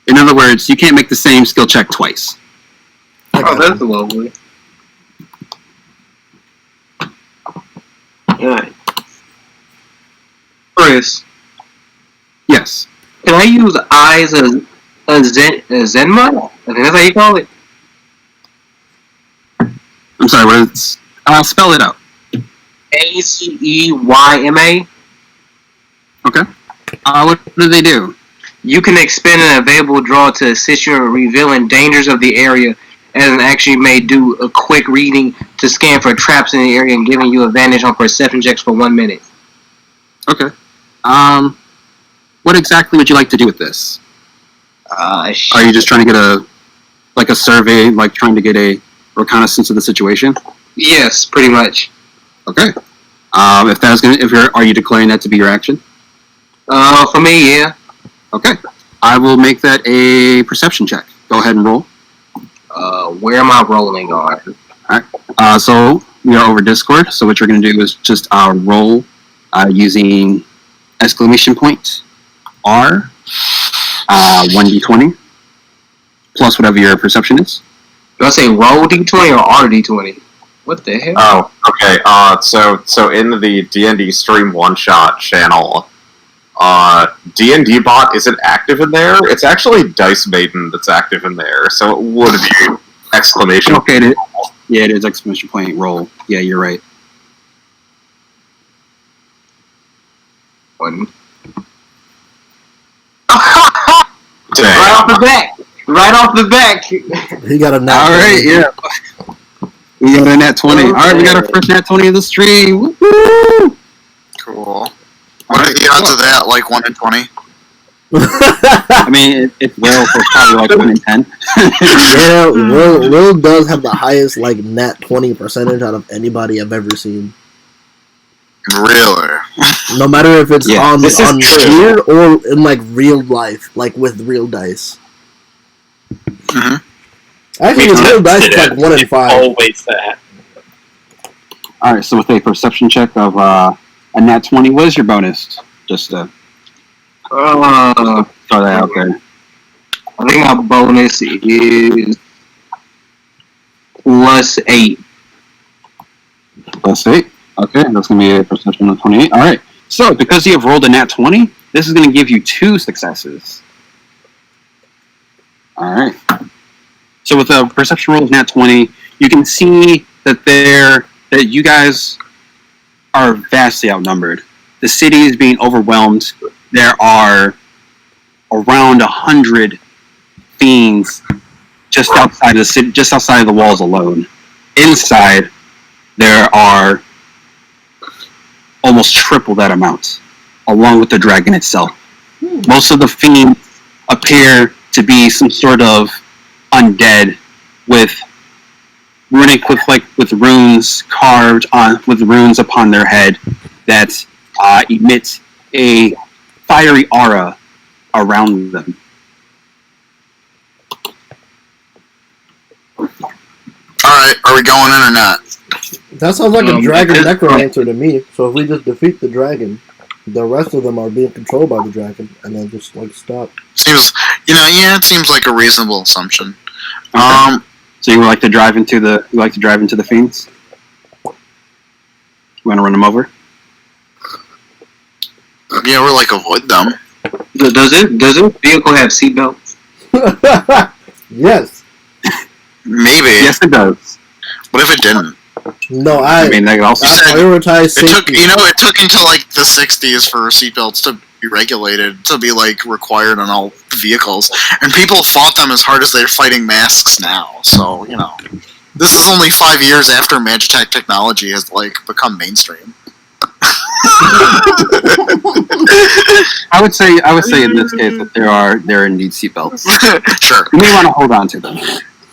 In other words, you can't make the same skill check twice. Oh, that's lovely. Alright. Chris, Yes. can I use eyes as Zenma? I think that's how you call it. I'm sorry, what is... I'll spell it out. ACEYMA. Okay. What do they do? You can expend an available draw to assist you in revealing dangers of the area, and an action you may do a quick reading to scan for traps in the area and giving you advantage on perception checks for 1 minute. Okay. What exactly would you like to do with this? Are you just trying to get a survey, like trying to get a reconnaissance of the situation? Yes, pretty much. Okay. Are you declaring that to be your action? For me, yeah. Okay. I will make that a perception check. Go ahead and roll. Where am I rolling on? So we are over Discord. So what you're going to do is just roll using exclamation point R 1d20 plus whatever your perception is. Do I say roll d20 or RD20? What the hell? Oh, okay. So in the D&D stream one shot channel, D&D bot isn't active in there. It's actually Dice Maiden that's active in there. So it would be exclamation. Okay. Yeah, it is exclamation point roll. Yeah, you're right. One. Dang. Right off the back. Right off the back. He got a nat. All right, yeah. We got a nat 20. All right, we got our first nat 20 of the stream. Woo-hoo! Cool. What are the odds of that? Like 1 in 20? I mean, it's Will, so it's probably like 1 in 10. Yeah, Will does have the highest like nat 20 percentage out of anybody I've ever seen. Really? No matter if it's Yeah, on this is here or in like real life, like with real dice. Mm-hmm. Actually, with real dice, it's like 1 in 5. Always that. All right, so with a perception check of a nat 20, what is your bonus? Just throw that out there. I think my bonus is +8. +8. Okay, that's going to be a perception of 28. All right. So, because you have rolled a nat 20, this is going to give you 2 successes. All right. So, with a perception roll of nat 20, you can see that you guys are vastly outnumbered. The city is being overwhelmed. There are around 100 fiends just outside of the city, just outside of the walls alone. Inside, there are almost triple that amount, along with the dragon itself. Most of the fiends appear to be some sort of undead with runes carved on, with runes upon their head that emit a fiery aura around them. Alright, are we going in or not? That sounds like a dragon necromancer to me. So if we just defeat the dragon, the rest of them are being controlled by the dragon, and then just like stop. Seems, it seems like a reasonable assumption. Okay. So you would like to drive into the fiends? You want to run them over? Yeah, we're like avoid them. Does it vehicle have seatbelts? Yes. Maybe. Yes, it does. What if it didn't? No, I mean, they also prioritize It safety. took, it took until like the 60s for seatbelts to be regulated, to be like required on all vehicles, and people fought them as hard as they're fighting masks now. So this is only 5 years after Magitech technology has like become mainstream. I would say in this case that there are indeed seatbelts. Sure. You may want to hold on to them.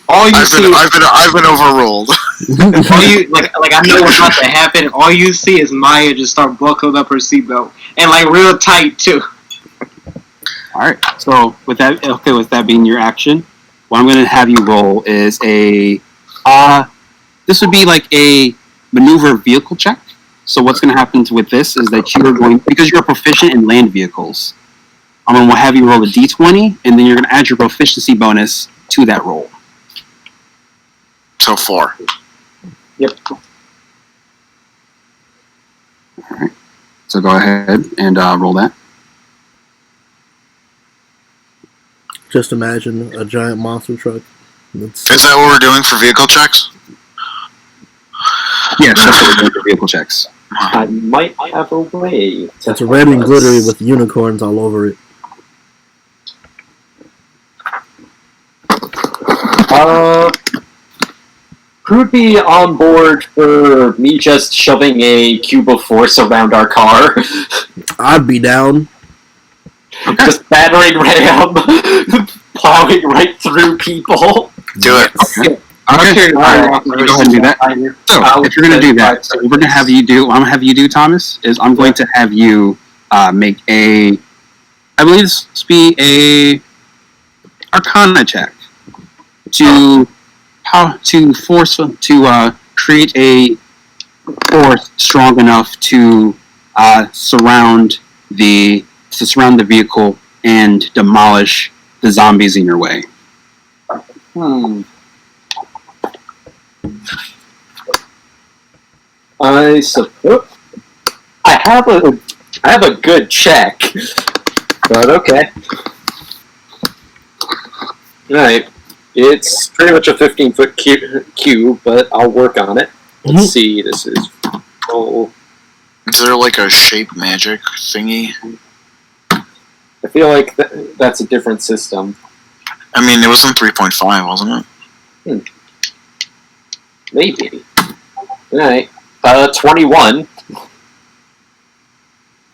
All you see, I've been overruled. all you like I know what's about to happen. All you see is Maya just start buckling up her seatbelt and like real tight too. All right. So with that being your action, what I'm going to have you roll is a this would be like a maneuver vehicle check. So what's going to happen with this is that because you're proficient in land vehicles, I'm going to have you roll a d20, and then you're going to add your proficiency bonus to that roll. So 4. Yep. All right. So go ahead and roll that. Just imagine a giant monster truck. Is that what we're doing for vehicle checks? Yes, that's what we're doing for vehicle checks. I might have a way. It's red and glittery with unicorns all over it. Who'd be on board for me just shoving a cube of force around our car? I'd be down. Just battering ram, plowing right through people. Do it. Okay. Okay, go ahead and do that. So, if you're going to do that, so what we're going to have you do, what I'm going to have you do, Thomas, is I'm going to have you make I believe this will be a Arcana check to create a force strong enough to surround the vehicle and demolish the zombies in your way. I suppose I have a good check, but okay. Alright, it's pretty much a 15-foot cube, but I'll work on it. Let's see. This is Is there like a shape magic thingy? I feel like that's a different system. I mean, it was in 3.5, wasn't it? Maybe. Alright. 21.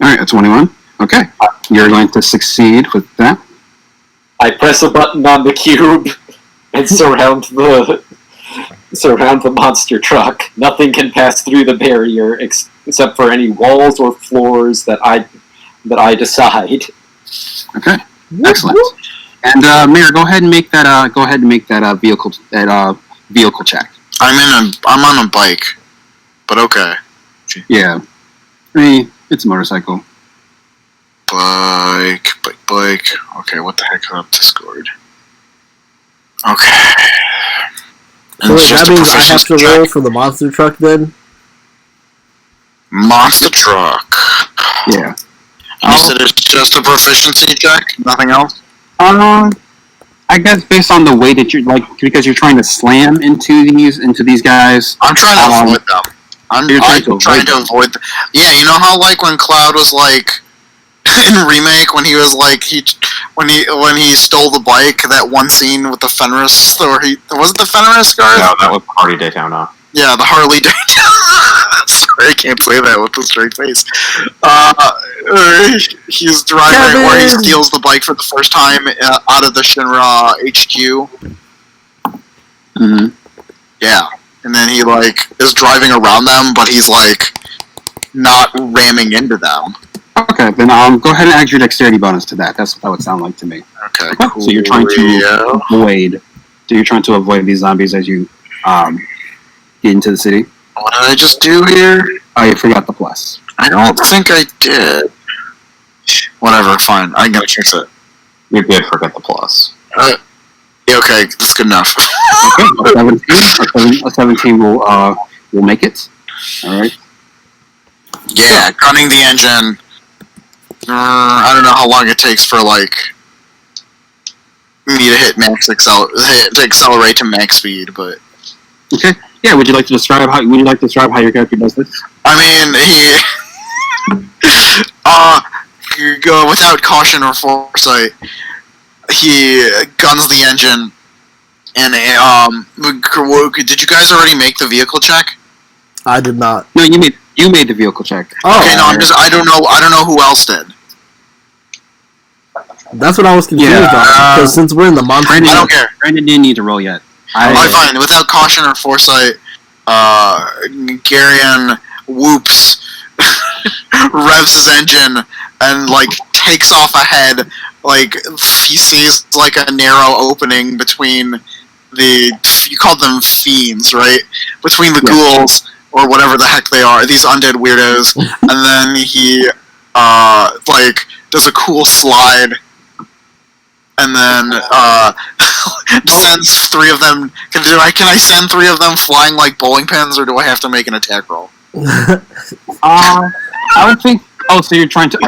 Alright, a 21. Okay. You're going to succeed with that. I press a button on the cube and surround the monster truck. Nothing can pass through the barrier except for any walls or floors that I decide. Okay. Excellent. And Mayor, go ahead and make that vehicle check. I'm on a bike, but okay. Yeah. I mean, it's a motorcycle. Bike. Okay, what the heck up Discord? Okay. So that means I have to roll for the monster truck then? Monster truck. Yeah. You said it's just a proficiency check? Nothing else? I guess based on the way that you're because you're trying to slam into these guys. I'm trying to avoid them. I'm trying to avoid them. Yeah, you know how like when Cloud was like in Remake when he was like when he stole the bike, that one scene with the Fenris, or was it the Fenris guard? No, that was Harley Daytona. Yeah, the Harley Daytona. Sorry, I can't say that with a straight face. He's driving, or he steals the bike for the first time out of the Shinra HQ. Mm-hmm. Yeah, and then he like is driving around them, but he's like not ramming into them. Okay, then go ahead and add your dexterity bonus to that. That's what that would sound like to me. Okay, cool. So you're trying to avoid these zombies as you get into the city. What did I just do here? Oh, you forgot the plus. I don't think I did. Whatever, fine. I'm gonna fix it. You did forget the plus. Yeah, okay, that's good enough. Okay, a 17 will make it. All right. Yeah, gunning the engine. I don't know how long it takes for like me to hit accelerate to max speed, but okay. Yeah. Would you like to describe how your character does this? I mean, he go without caution or foresight. He guns the engine, and did you guys already make the vehicle check? I did not. No, you made the vehicle check. Oh, okay, no, I don't know who else did. That's what I was confused on. Because since we're in the monster, I don't care. Brandon didn't need to roll yet. Fine. Without caution or foresight, Garion whoops, revs his engine, and like takes off ahead. Like he sees like a narrow opening between you called them fiends, right? Between the ghouls or whatever the heck they are, these undead weirdos, and then he like does a cool slide. And then sends 3 of them. Can I send 3 of them flying like bowling pins, or do I have to make an attack roll? I would think. Oh, so are you trying to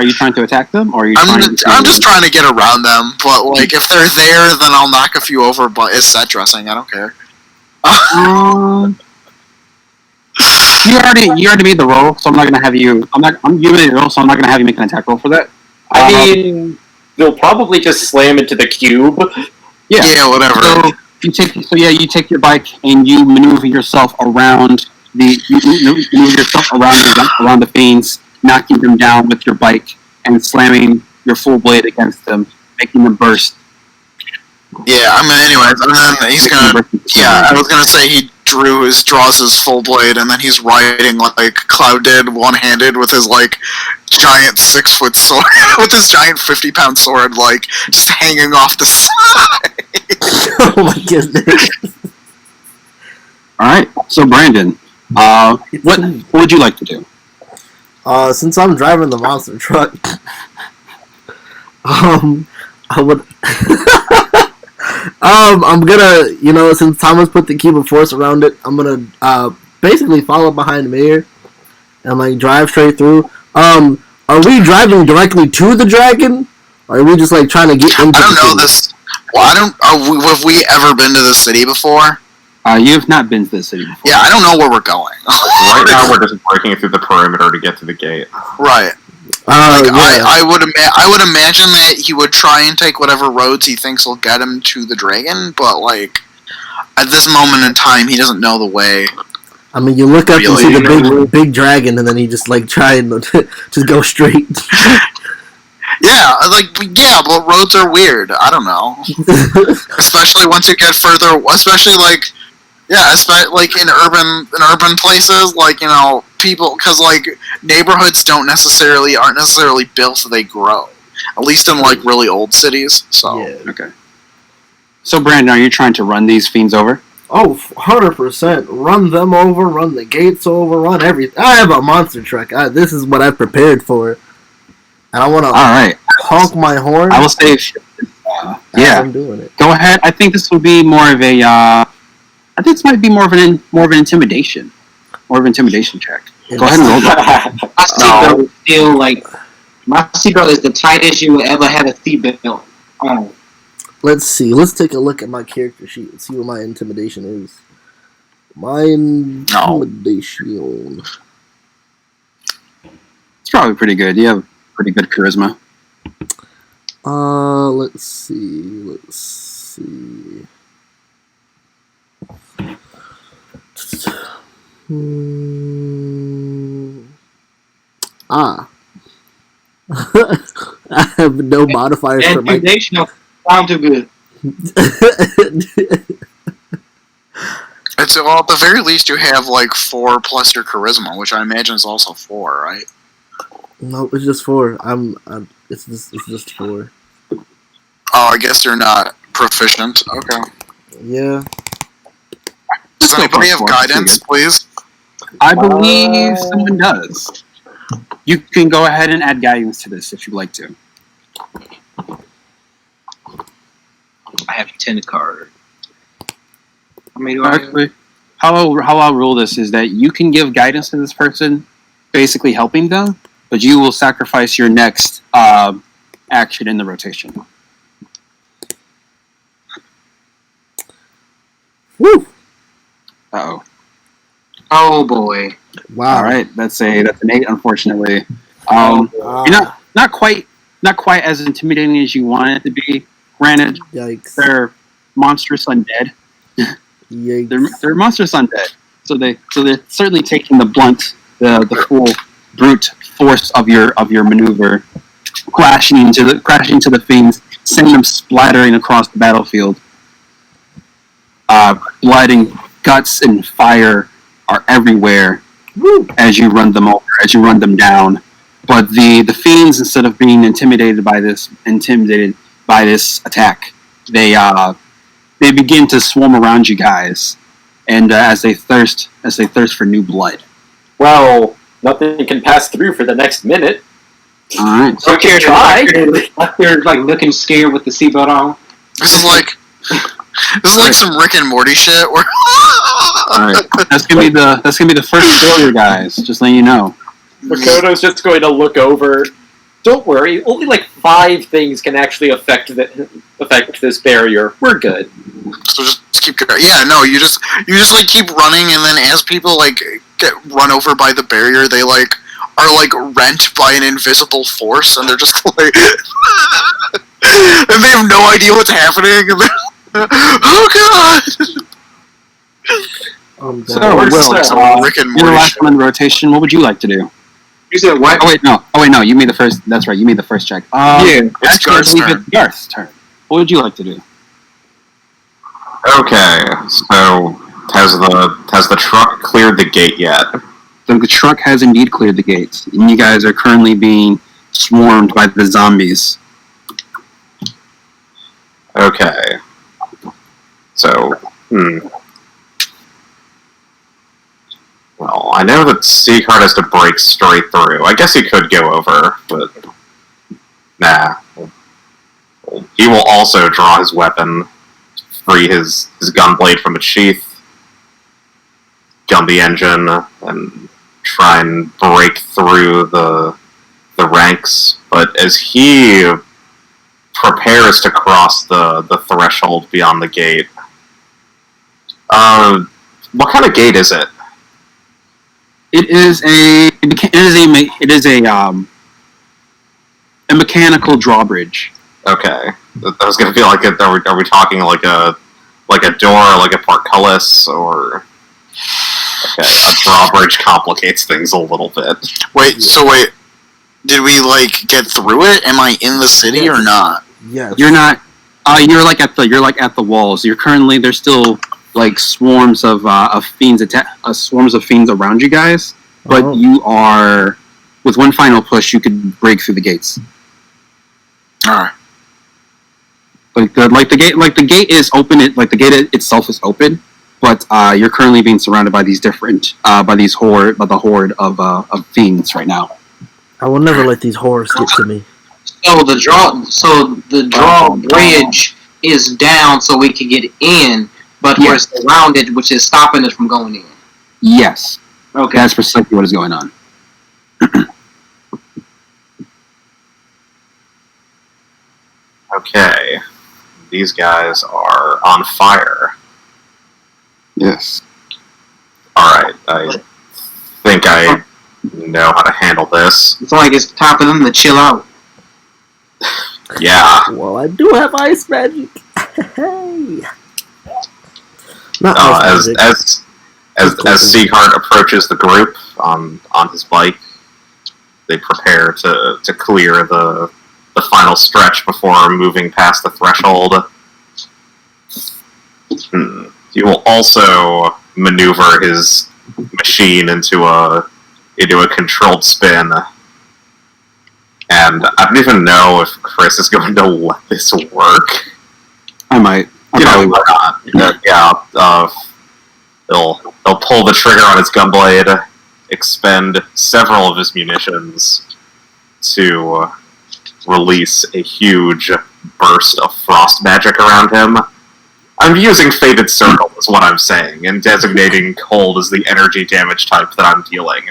attack them, or are you? I'm just trying to get around them. But like, if they're there, then I'll knock a few over. But it's set dressing. I don't care. You already made the roll, so I'm not gonna have you. You made the roll, so I'm not gonna have you make an attack roll for that. I mean, they'll probably just slam into the cube. Yeah, whatever. So you take your bike and you maneuver yourself around around the fiends, knocking them down with your bike and slamming your full blade against them, making them burst. Yeah, I mean, anyways, and then he's gonna. Yeah, I was gonna say he draws his full blade, and then he's riding like Cloud did, one-handed with his like giant 6-foot sword, with his giant 50-pound sword, like just hanging off the side. Oh my goodness. All right, so Brandon, what would you like to do? Since I'm driving the monster truck, I would. I'm gonna, since Thomas put the cube of force around it, I'm gonna basically follow behind Mayor and like drive straight through. Are we driving directly to the dragon, or are we just like trying to get into? I don't know city? this. Well, have we ever been to the city before? You have not been to the city before. Yeah, I don't know where we're going. Right now, we're just breaking through the perimeter to get to the gate. Right. Yeah. I would imagine that he would try and take whatever roads he thinks will get him to the dragon, but like at this moment in time, he doesn't know the way. I mean, you look up and Really? see the big dragon, and then he just like trying to just go straight. Yeah, but roads are weird. I don't know, especially once you get further. Especially like in urban places, like people, because like neighborhoods aren't necessarily built, so they grow. At least in like really old cities. So Yeah. Okay. So Brandon, are you trying to run these fiends over? Oh, 100%. Run them over, run the gates over, run everything. I have a monster truck. This is what I've prepared for. And I want to All right. honk my horn. I will say, as I'm doing it. Go ahead. I think this would be more of a. I think this might be more of an intimidation, check. Go ahead and roll that. My seatbelt is still like my seatbelt is the tightest you will ever have a seatbelt on. Let's see. Let's take a look at my character sheet and see what my intimidation is. My intimidation. It's probably pretty good. You have pretty good charisma. Let's see. I have no modifiers for my. Intimidation sound too good. it's at the very least you have like 4 plus your charisma, which I imagine is also 4, right? No, it's just 4. It's just 4. Oh, I guess you're not proficient. Okay. Yeah. Does anybody have guidance, please? I believe someone does. You can go ahead and add guidance to this if you'd like to. I have 10 card. How many do I have? Actually, how I'll rule this is that you can give guidance to this person, basically helping them, but you will sacrifice your next action in the rotation. Woo! Uh-oh. Oh boy. Wow. All right, that's an 8, unfortunately. You're not quite as intimidating as you want it to be. Granted, Yikes. they're monstrous undead. Yikes. They're monstrous undead. So they're certainly taking the the full brute force of your maneuver, crashing into the fiends, sending them splattering across the battlefield. Blood and guts and fire are everywhere. Woo. As you run them over, as you run them down. But the fiends, instead of being intimidated by this attack, they begin to swarm around you guys, and as they thirst for new blood. Well, nothing can pass through for the next minute. All right. So can try. They're like looking scared with the seatbelt on. This is like some Rick and Morty shit. Where All right. That's gonna be the first failure, guys. Just letting you know. Makoto's just going to look over. Don't worry, only like 5 things can actually affect this barrier. We're good. So just keep going. Yeah, no, you just like keep running, and then as people like get run over by the barrier, they like are like rent by an invisible force, and they're just like, and they have no idea what's happening. And oh god! So, Will, Rick and you're the Morty last show. one in rotation. What would you like to do? You said what? Oh wait, no. You made the first. That's right. You made the first check. Yeah, it's actually, Garth's I believe turn. it's Garth's turn. What would you like to do? Okay, so has the truck cleared the gate yet? So the truck has indeed cleared the gates, and you guys are currently being swarmed by the zombies. Okay. So, well, I know that Seacard has to break straight through. I guess he could go over, but nah. He will also draw his weapon, free his gun blade from its sheath, gun the engine, and try and break through the ranks. But as he prepares to cross the threshold beyond the gate, what kind of gate is it? It is a mechanical drawbridge. Okay, I was gonna feel like it. Are we talking like a door, like a portcullis, or okay? A drawbridge complicates things a little bit. Wait, so wait, did we like get through it? Am I in the city or not? Yes. You're not. You're like at the walls. You're currently there's still like swarms of fiends swarms of fiends around you guys, but Oh. you are with one final push. You could break through the gates. All right. Like the gate is open. The gate itself is open, but you're currently being surrounded by these different by the horde of fiends right now. I will never let these horrors get to me. So the drawbridge is down so we can get in, but we're Yes. surrounded, which is stopping us from going in. Yes, Okay. that's precisely what is going on. Okay, these guys are on fire. Yes. All right, I think I know how to handle this. It's like it's time for them to chill out. Yeah. Well, I do have ice magic. Hey. Not ice magic. As Seacard approaches the group on his bike, they prepare to clear the final stretch before moving past the threshold. He will also maneuver his machine into a controlled spin. And I don't even know if Chris is going to let this work. I might. You know, why not? He'll pull the trigger on his gunblade, expend several of his munitions to release a huge burst of frost magic around him. I'm using Fated Circle is what I'm saying, and designating cold as the energy damage type that I'm dealing.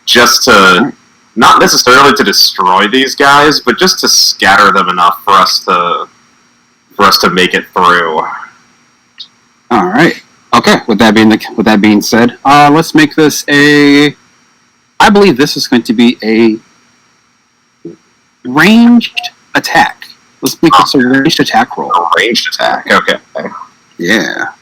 Just to, not necessarily to destroy these guys, but just to scatter them enough for us to make it through. All right. Okay. With that being said, let's make this a. I believe this is going to be a ranged attack. Let's make this a ranged attack roll. A ranged attack, okay. Yeah.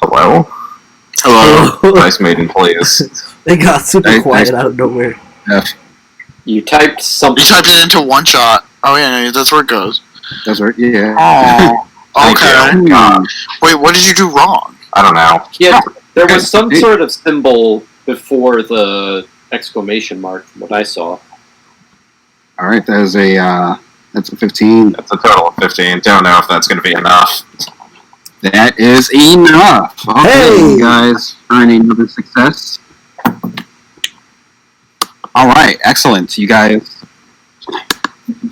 Hello? Hello. Nice maiden, please. They got super Hey, quiet nice. out of nowhere. You typed something. You typed it into one shot. Oh yeah, that's where it goes. That's right. Yeah. Okay. Wait, what did you do wrong? I don't know. Yeah, there was some Hey. sort of symbol before the exclamation mark, from what I saw. All right. That's a 15. That's a total of 15. Don't know if that's going to be enough. That is enough. Okay, Hey! you guys earn another success. All right, excellent, you guys.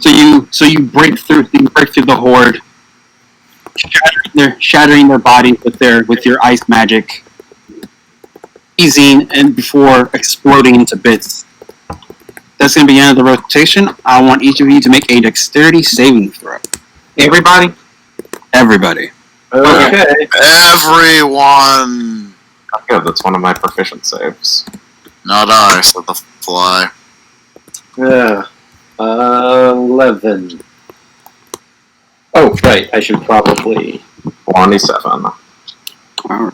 So you break through the horde, shattering they're shattering their bodies with your ice magic, easing and before exploding into bits. That's going to be the end of the rotation. I want each of you to make a dexterity saving throw. Everybody? Everybody. Okay. Everyone. Yeah, that's one of my proficient saves. Not I, said the fly. Yeah. 11. Oh, right. I should probably 27. All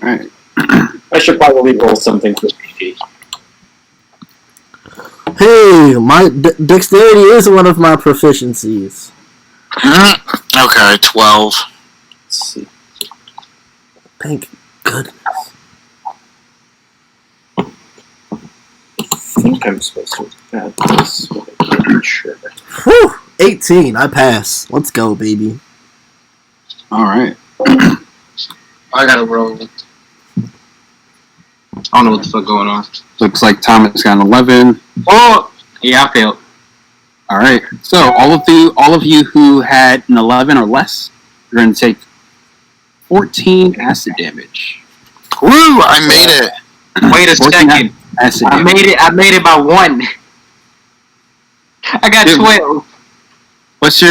right. roll something for PG. Hey, my dexterity is one of my proficiencies. Okay, 12. Let's see. Thank goodness. I think I'm supposed to add this, but I can't be sure. Whew! 18. I pass. Let's go, baby. All right. I gotta roll. I don't know what the fuck going on. Looks like Thomas got an 11. Oh! Yeah, I failed. All right. So all of you who had an 11 or less, you're going to take 14 acid damage. Woo! I made it. Wait a 14 second. Acid I damage. made it by 1. I got Dude. 12. What's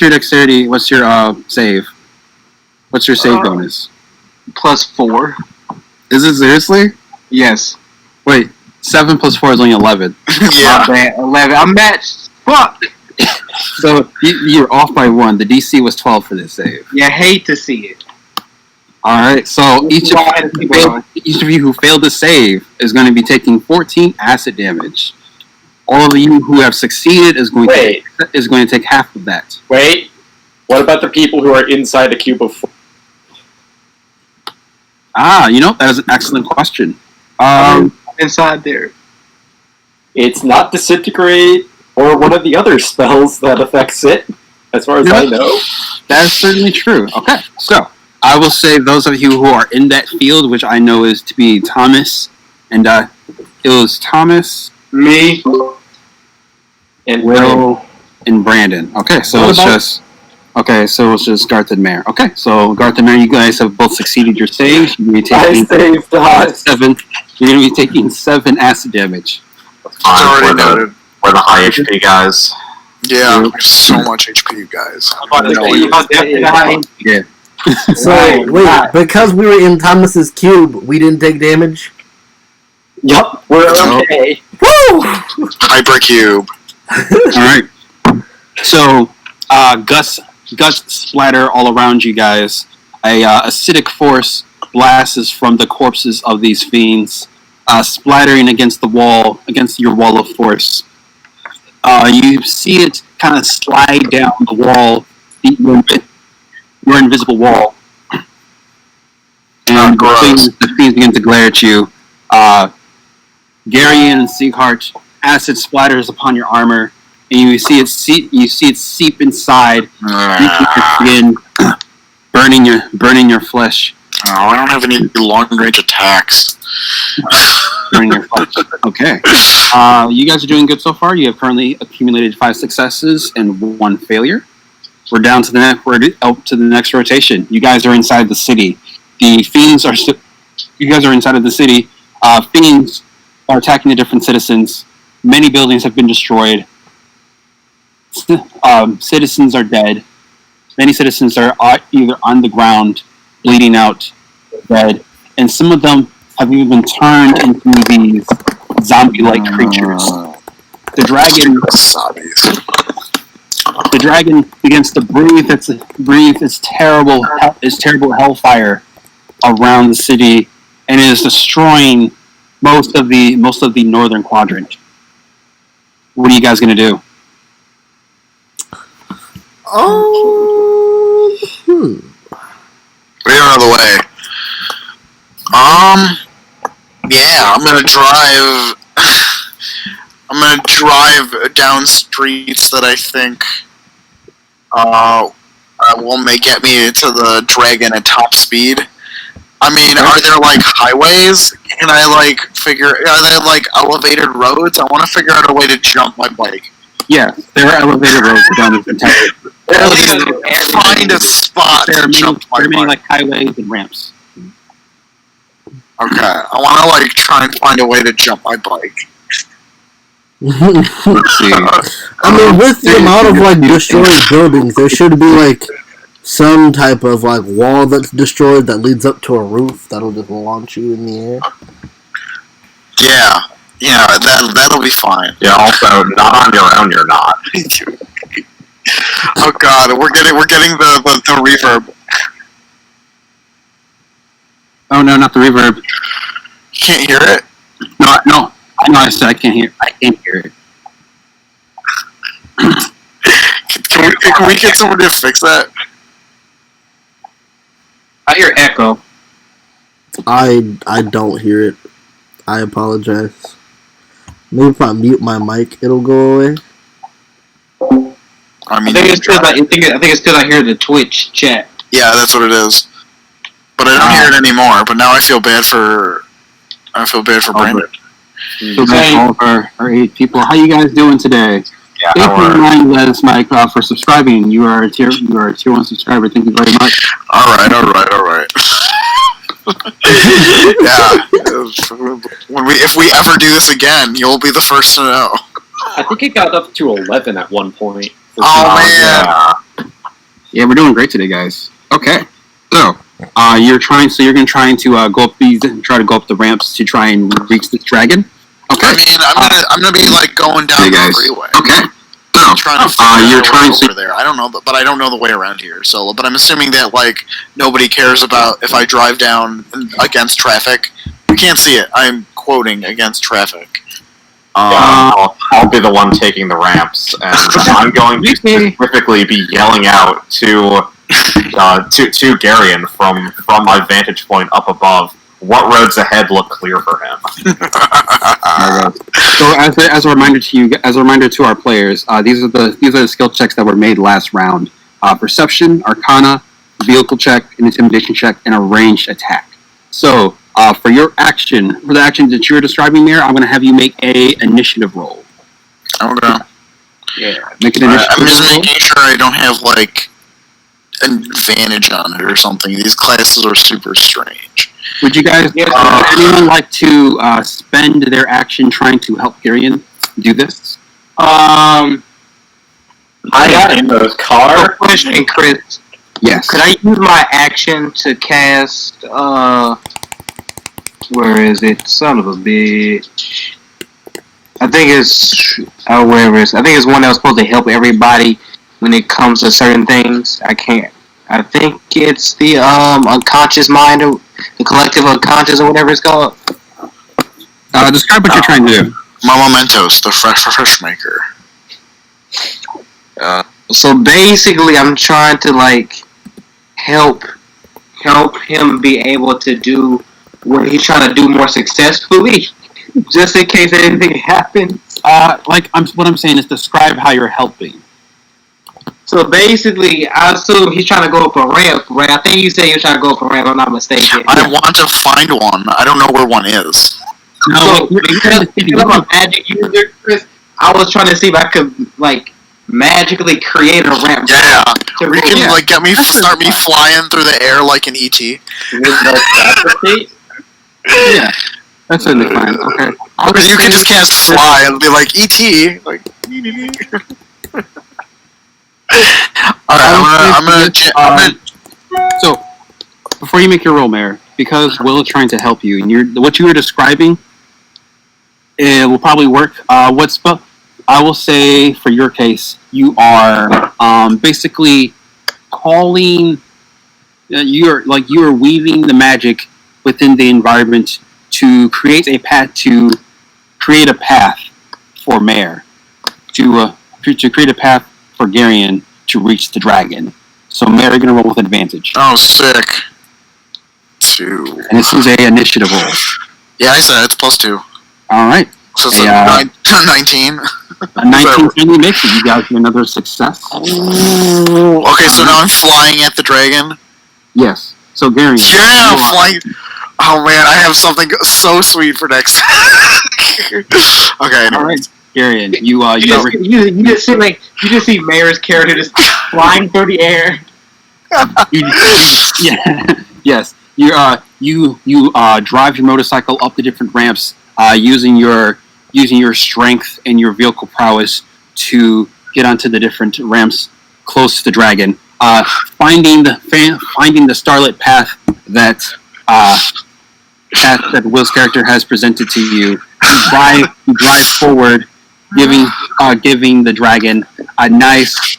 your dexterity? What's your save? What's your save bonus? Plus 4. Is it seriously? Yes. Wait, 7 plus 4 is only 11. Yeah. My bad. 11. I'm matched. Fuck! So you're off by 1. The DC was 12 for this save. You hate to see it. All right. So each of you who failed to save is going to be taking 14 acid damage. All of you who have succeeded is going to take half of that. Wait. What about the people who are inside the cube of 4? That is an excellent question. Inside there. It's not disintegrate or one of the other spells that affects it, as far as I know. That's certainly true. Okay, so I will say those of you who are in that field, which I know is to be Thomas, and it was Thomas, Me. And Will, and Brandon. Okay, so it's just Garth and Mare. Okay, so Garth and Mare, you guys have both succeeded your saves. You're going to be I taking saved us. 7. You're going to be taking 7 acid damage. Already noted. We're the high HP guys. Yeah, there's so much HP, you guys. Yeah. So, Right, wait, right. because we were in Thomas's cube, we didn't take damage? Yup, we're okay. Woo! Hypercube. All right. So, gusts splatter all around you guys. A acidic force blasts from the corpses of these fiends, splattering against your wall of force. You see it kind of slide down the wall, your invisible wall, and the fiends begin to glare at you. Gary and Sieghart, acid splatters upon your armor, and you see it seep inside, skin, burning your flesh. Oh, I don't have any long-range attacks. Burning your flesh. Okay. You guys are doing good so far. You have currently accumulated 5 successes and 1 failure. We're down to the next rotation. You guys are inside the city. The fiends are. You guys are inside of the city. Fiends are attacking the different citizens. Many buildings have been destroyed. Citizens are dead. Many citizens are either on the ground, bleeding out, dead, and some of them have even turned into these zombie-like creatures. The dragon begins to breathe its terrible hellfire around the city, and is destroying most of the northern quadrant. What are you guys gonna do? Get out of the way. Yeah, I'm gonna drive. I'm gonna drive down streets that I think will get me to the dragon at top speed. I mean, are there like highways? Can I like figure? Are there like elevated roads? I want to figure out a way to jump my bike. Yeah, there are elevated roads down this entire. Find a spot There to are many, jump my there are many bike. like highways and ramps. Okay, I want to like try and find a way to jump my bike. Let's see. I mean, with the amount of like destroyed buildings, there should be like some type of like wall that's destroyed that leads up to a roof that'll just launch you in the air. Yeah, that'll be fine. Yeah. Also, not on your own. You're not. Oh God, we're getting the reverb. Oh no, not the reverb. You can't hear it. No. I know. I said I can't hear. I can't hear it. Can we get someone to fix that? I hear echo. I don't hear it. I apologize. Maybe if I mute my mic, it'll go away. I mean, I think it's because I hear the Twitch chat. yeah, that's what it is. But I don't hear it anymore. But now I feel bad for Brandon. So that's all of our 8 people. How you guys doing today? Yeah. Thank you, Ryan Gladys Mike, for subscribing. You are a tier 1 subscriber. Thank you very much. All right. Yeah. If we ever do this again, you'll be the first to know. I think it got up to 11 at one point. Oh man. Yeah, we're doing great today, guys. Okay, so you're going to try to go up the ramps to try and reach this dragon. Okay. I mean, I'm gonna be like going down the freeway. Okay. So Trying to you're trying over there. I don't know, but I don't know the way around here. So, but I'm assuming that like nobody cares about if I drive down against traffic. You can't see it. I'm quoting against traffic. I'll be the one taking the ramps, and I'm going to specifically be yelling out to Garion from my vantage point up above. What roads ahead look clear for him? So as a reminder to you, as a reminder to our players, these are the skill checks that were made last round: perception, arcana, vehicle check, an intimidation check, and a ranged attack. So for the action that you're describing there, I'm going to have you make a initiative roll. Okay. Yeah, make an initiative. I'm just making sure I don't have like an advantage on it or something. These classes are super strange. Would you guys, anyone like to spend their action trying to help Garion do this? I got in those car. Question, Chris. Yes. Could I use my action to cast? Where is it? Son of a bitch. I think it's wherever it is. I think it's one that was supposed to help everybody when it comes to certain things. I can't. I think it's the unconscious mind, or the collective unconscious, or whatever it's called. Describe what you're trying to do. My mementos, the fresh maker. So basically, I'm trying to like help him be able to do what he's trying to do more successfully, just in case anything happens. What I'm saying is describe how you're helping. So basically, I assume he's trying to go up a ramp, right? I think you said you're trying to go up a ramp, if I'm not mistaken. I want to find one. I don't know where one is. No, because I'm a magic user, Chris, I was trying to see if I could, like, magically create a ramp. Yeah, where you can, like, start me flying through the air like an E.T. With no traffic. Yeah, that's certainly fine. Okay. You can just cast fly and be like, E.T. Like, Alright, I'm gonna. So, before you make your roll, Mayor, because Will is trying to help you, and what you were describing, it will probably work. I will say, for your case, you are basically calling. You are weaving the magic within the environment to create a path for Mayor to create a path for Garion to reach the dragon. So Mayor, you're gonna roll with advantage. Oh, sick. 2. And this is a initiative roll. Yeah, I said it's +2. All right. So it's 19. A 19 finally makes it. You guys get another success. Ooh. Okay, so now I'm flying at the dragon. Yes. So Garion. Yeah, I'm flying. Oh man, I have something so sweet for next. Okay. Anyway. All right, Garion. You just see Mayor's character just flying through the air. Yes. You drive your motorcycle up the different ramps using your strength and your vehicle prowess to get onto the different ramps close to the dragon. Finding the starlit path that Will's character has presented to you. You drive forward, giving the dragon a nice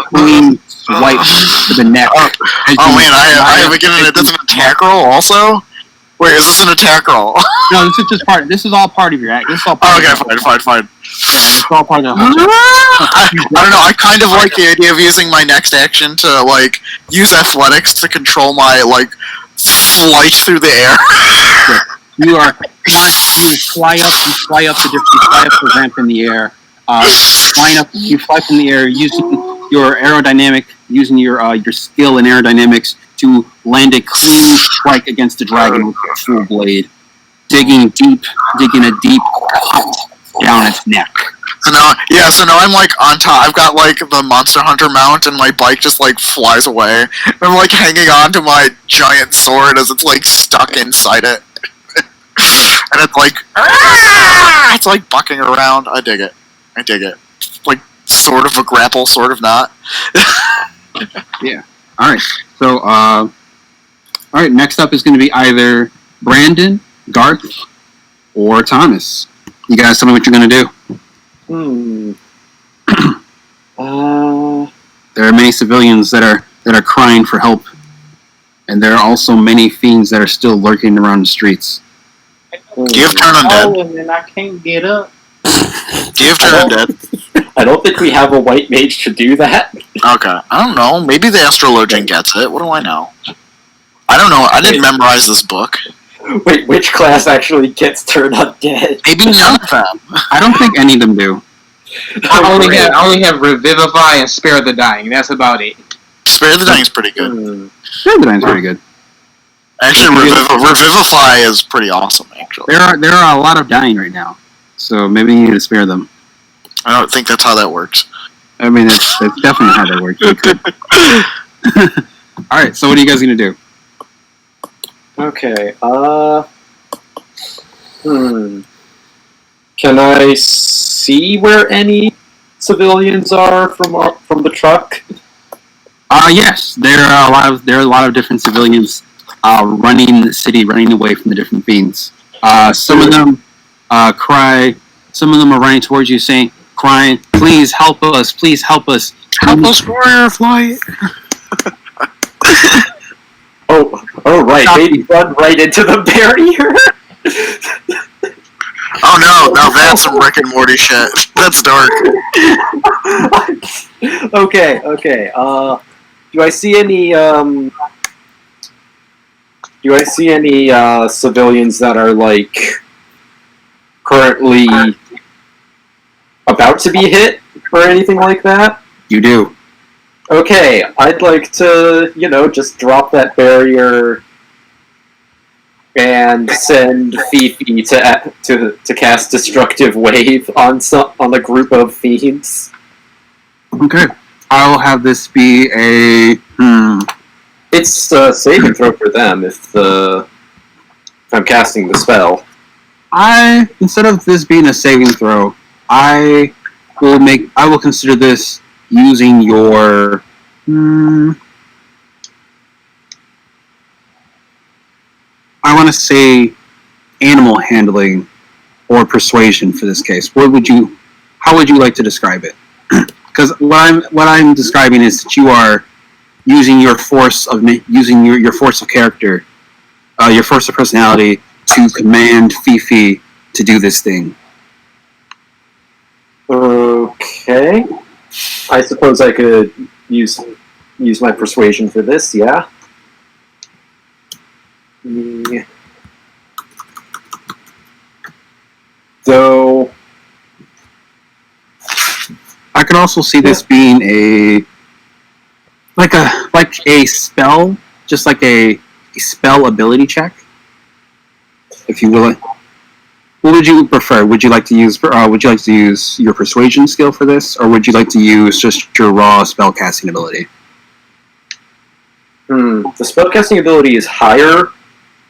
clean swipe to the neck. Oh man, I haven't given it. This an attack roll also? Wait, is this an attack roll? No, this is just part. This is all part of your act. This is all part. Okay, fine. Yeah, it's all part of the whole. I don't know. I kind of like the idea of using my next action to like use athletics to control my like flight through the air. You fly up the ramp in the air. You fly from the air using your your skill in aerodynamics to land a clean strike against the dragon with your full blade, digging a deep cut down its neck. So now I'm like on top. I've got like the Monster Hunter mount, and my bike just like flies away. I'm like hanging on to my giant sword as it's like stuck inside it, and it's like it's like bucking around. I dig it. Like sort of a grapple, sort of not. Yeah. All right. So, all right. Next up is going to be either Brandon, Garth, or Thomas. You guys tell me what you're going to do. There are many civilians that are crying for help, and there are also many fiends that are still lurking around the streets. Give turn undead. And I can't get up. Give turn undead. I don't think we have a white mage to do that. Okay, I don't know. Maybe the astrologian gets it. What do I know? I don't know. I didn't memorize this book. Wait, which class actually gets turned undead? Maybe none of them. I don't think any of them do. I only have Revivify and Spare the Dying. That's about it. Spare the Dying's pretty good. Spare the Dying's pretty good. Actually, Revivify is pretty awesome. Actually, There are a lot of dying right now, so maybe you need to spare them. I don't think that's how that works. I mean, that's definitely how that works. All right, so what are you guys gonna do? Okay, Can I see where any civilians are from the truck? Yes, there are a lot of different civilians running the city, running away from the different fiends. Some of them cry. Some of them are running towards you, crying, "Please help us! Please help us! Help us, warrior flight!" Oh right, they run right into the barrier. Oh no, now that's some Rick and Morty shit. That's dark. Okay. Do I see any civilians that are like currently about to be hit or anything like that? You do. Okay, I'd like to, just drop that barrier and send Fifi to cast Destructive Wave on a group of fiends. Okay, I'll have this be a. It's a saving throw for them if I'm casting the spell. Instead of this being a saving throw, I will consider this using your. I want to say animal handling or persuasion for this case. How would you like to describe it? Because what I'm describing is that you are using your force of character, your force of personality to command Fifi to do this thing. Okay. I suppose I could use my persuasion for this, yeah? So I could also see this being a spell, just like a spell ability check, if you will. what would you prefer? Would you like to use your persuasion skill for this, or would you like to use just your raw spellcasting ability? The spellcasting ability is higher,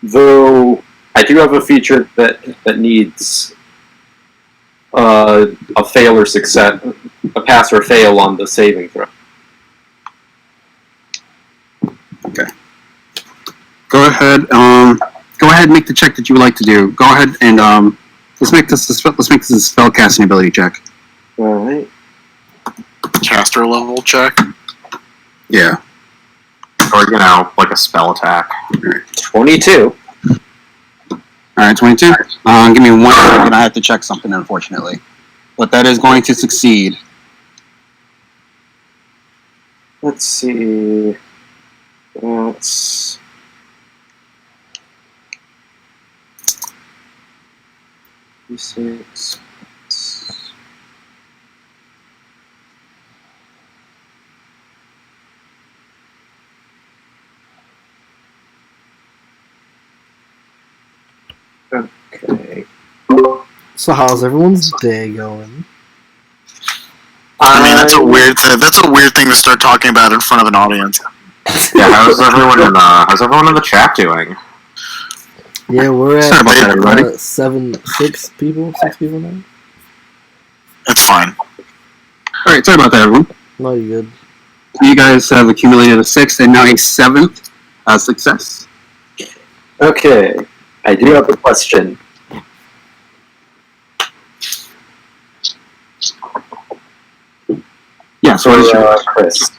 though I do have a feature that needs a fail or success, a pass or fail on the saving throw. Okay. Go ahead. Go ahead and make the check that you would like to do. Go ahead and let's make this a spellcasting ability check. All right. Caster level check. Yeah. Or, like a spell attack. 22. All right, 22. Give me 1 second. I have to check something, unfortunately. But that is going to succeed. Let's see. That's 6. Okay. So how's everyone's day going? I mean, that's a weird thing to start talking about in front of an audience. Yeah, how's everyone in the chat doing? Yeah, we're at Sorry about that, everybody. 6 people now. It's fine. All right, sorry about that, everyone. No, you're good. You guys have accumulated a 6th and now a 7th success. Okay. I do have a question. Yeah, so what is your Chris.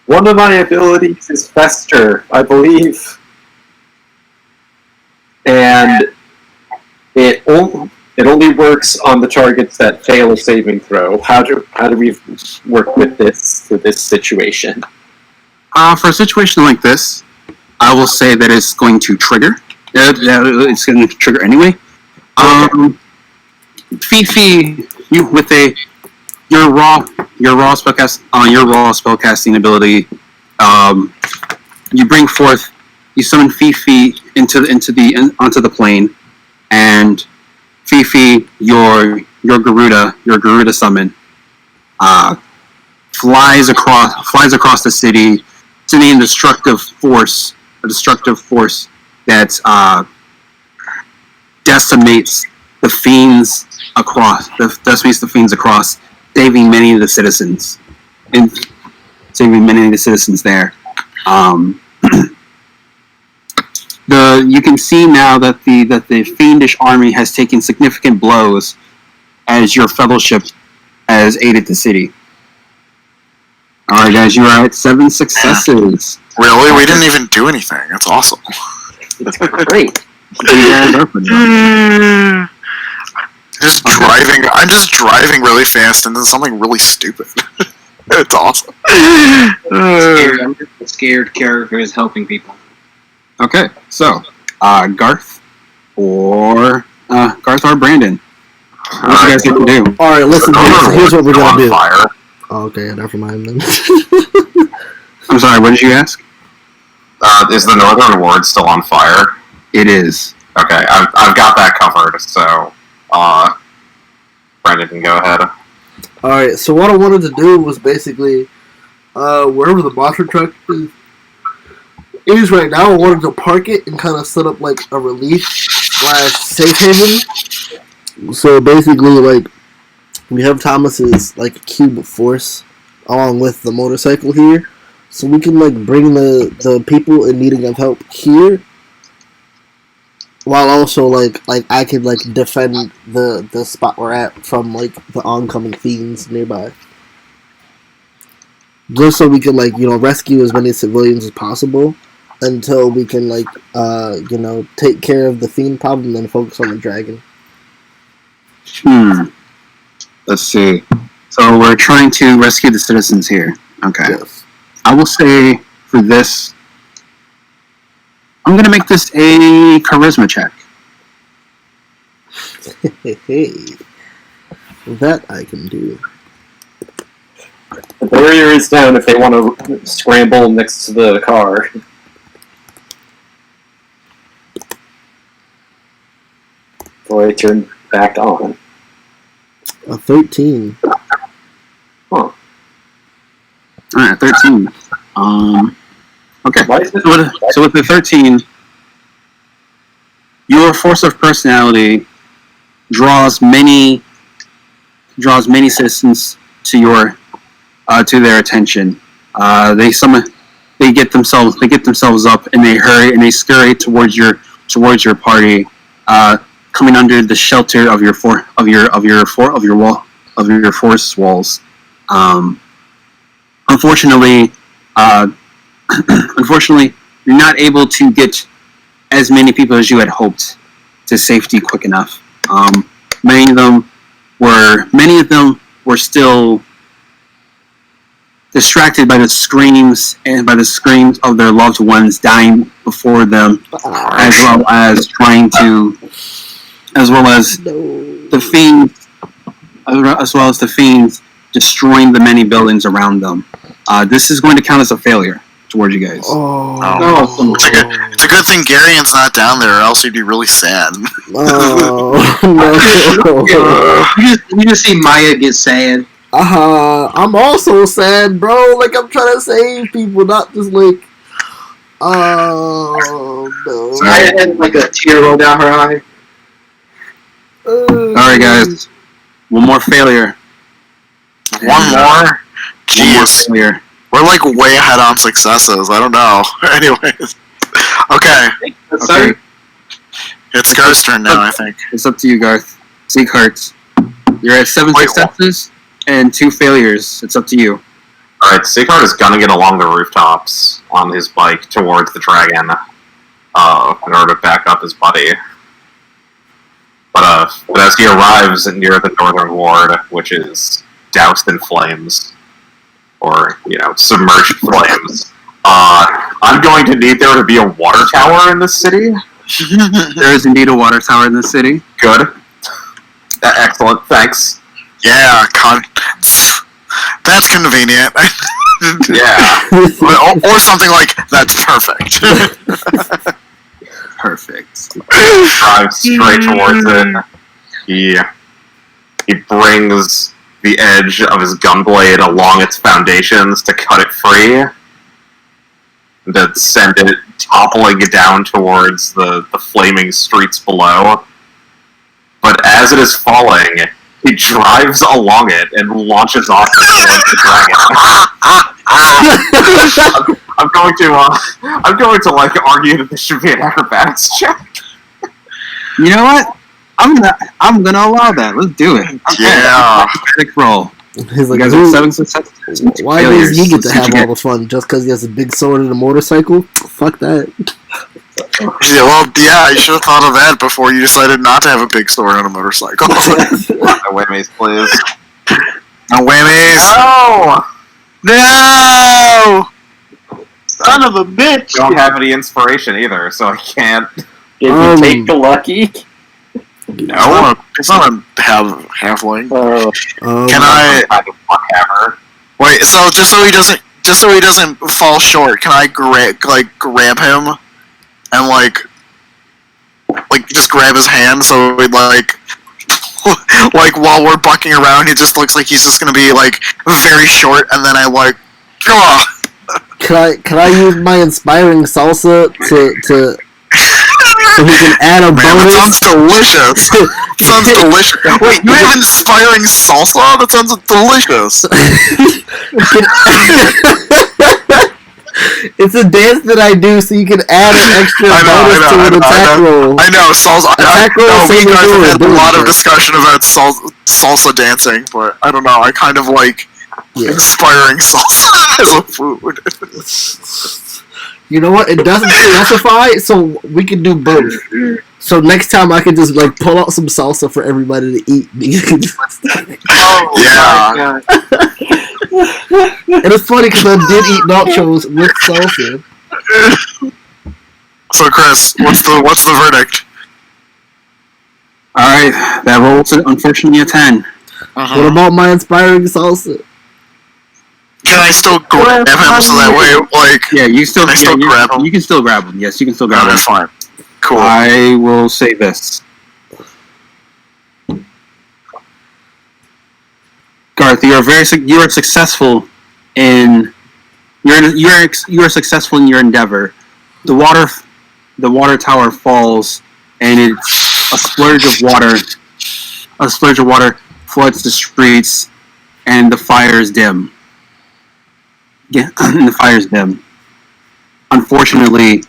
One of my abilities is Fester, I believe. And it only works on the targets that fail a saving throw. How do we work with this situation? For a situation like this, I will say that it's going to trigger. It's going to trigger anyway. Fifi, you with your raw spellcasting ability, you summon Fifi onto the plane, and Fifi, your Garuda summon, flies across the city, sending a destructive force that decimates the fiends across, saving many of the citizens there. You can see now that the fiendish army has taken significant blows as your fellowship has aided the city. All right, guys, you are at 7 successes. Really? We didn't even do anything. That's awesome. It's great. I'm just driving really fast into something really stupid. It's awesome. I'm just a scared character is helping people. Okay, so Garth or Brandon. What do you guys get to do? All right, listen. Here's what we're gonna do. Fire. Oh, okay, never mind then. I'm sorry. What did you ask? Is the Northern Ward still on fire? It is. Okay, I've got that covered. So, Brandon can go ahead. All right. So what I wanted to do was basically, wherever the monster truck is right now, I wanted to park it and kind of set up like a relief / safe haven. So basically, like, we have Thomas's like cube of force along with the motorcycle here, so we can like bring the people in needing of help here, while also like I could like defend the spot we're at from like the oncoming fiends nearby, just so we can like rescue as many civilians as possible until we can like take care of the fiend problem and then focus on the dragon. Let's see. So we're trying to rescue the citizens here. Okay. Yes. I will say for this, I'm going to make this a charisma check. Hey, that I can do. The barrier is down if they want to scramble next to the car. before I turn back on. A 13. Huh. Alright, 13. Okay. Why is it? So with the 13, your force of personality draws many citizens to your to their attention. They get themselves up and they hurry and they scurry towards your party, coming under the shelter of your force walls. Unfortunately, you're not able to get as many people as you had hoped to safety quick enough. Many of them were still distracted by the screams of their loved ones dying before them, as well as the fiends destroying the many buildings around them. This is going to count as a failure towards you guys. It's a good thing Garion's not down there, or else he'd be really sad. No. You just see Maya get sad. I'm also sad, bro. Like, I'm trying to save people, not just like. Oh no. Maya had like a tear roll down her eye. Alright, guys. One more failure. One more? Jeez. Failure. We're like way ahead on successes. I don't know. Anyways. Okay. Okay. It's Garth's turn now, I think. It's up to you, Garth. Seekheart. You're at 7 successes and 2 failures. It's up to you. Alright, Seekheart is gonna get along the rooftops on his bike towards the dragon, in order to back up his buddy. But as he arrives near the northern ward, which is doused in flames, or, submerged flames, I'm going to need there to be a water tower in this city. There is indeed a water tower in the city. Good. Excellent, thanks. Yeah, that's convenient. Yeah. or something like, that's perfect. Perfect. Drives straight towards it. He brings the edge of his gunblade along its foundations to cut it free, and to send it toppling down towards the flaming streets below. But as it is falling, he drives along it and launches off towards the dragon. I'm going to argue that this should be an acrobatics check. You know what? I'm gonna allow that. Let's do it. Yeah. Acrobatic roll. He's like, You guys have 7 successes. and 2 why failures. does he get to Let's see have what all you the fun just because he has a big sword and a motorcycle? Fuck that. Yeah, well, yeah, you should have thought of that before you decided not to have a big sword on a motorcycle. No whammies, please. No whammies. No! No! Son of a bitch! Don't have any inspiration either, so I can't. Did you take the lucky? No, it's not a halfling. Can I? Kind of hammer. Wait, so just so he doesn't fall short, can I grab him and just grab his hand so it while we're bucking around, it just looks like he's just gonna be very short, and then Can I use my inspiring salsa to so he can add a Man, that bonus? sounds delicious. Sounds delicious. Wait, you have inspiring salsa? That sounds delicious. It's a dance that I do, so you can add an extra bonus to an attack roll. I know, salsa. Attack roll, We same guys as have had a yours, lot of don't you? discussion about salsa dancing, but I don't know. I kind of like inspiring salsa as a food. You know what? It doesn't specify, so we can do both. So next time I can just pull out some salsa for everybody to eat. Yeah. And it's funny because I did eat nachos with salsa. So Chris, what's the verdict? Alright, that roll's unfortunately a 10. What about my inspiring salsa? Can I still grab him so that way, Yeah, you still, Can I still grab him? You can still grab him. Yes, you can still grab him. That's fine. Cool. I will say this. Garth, you are successful in you are successful in your endeavor. The water tower falls, and it's a splurge of water. A splurge of water floods the streets, and the fire is dim. Yeah, and the fire is dim. Unfortunately,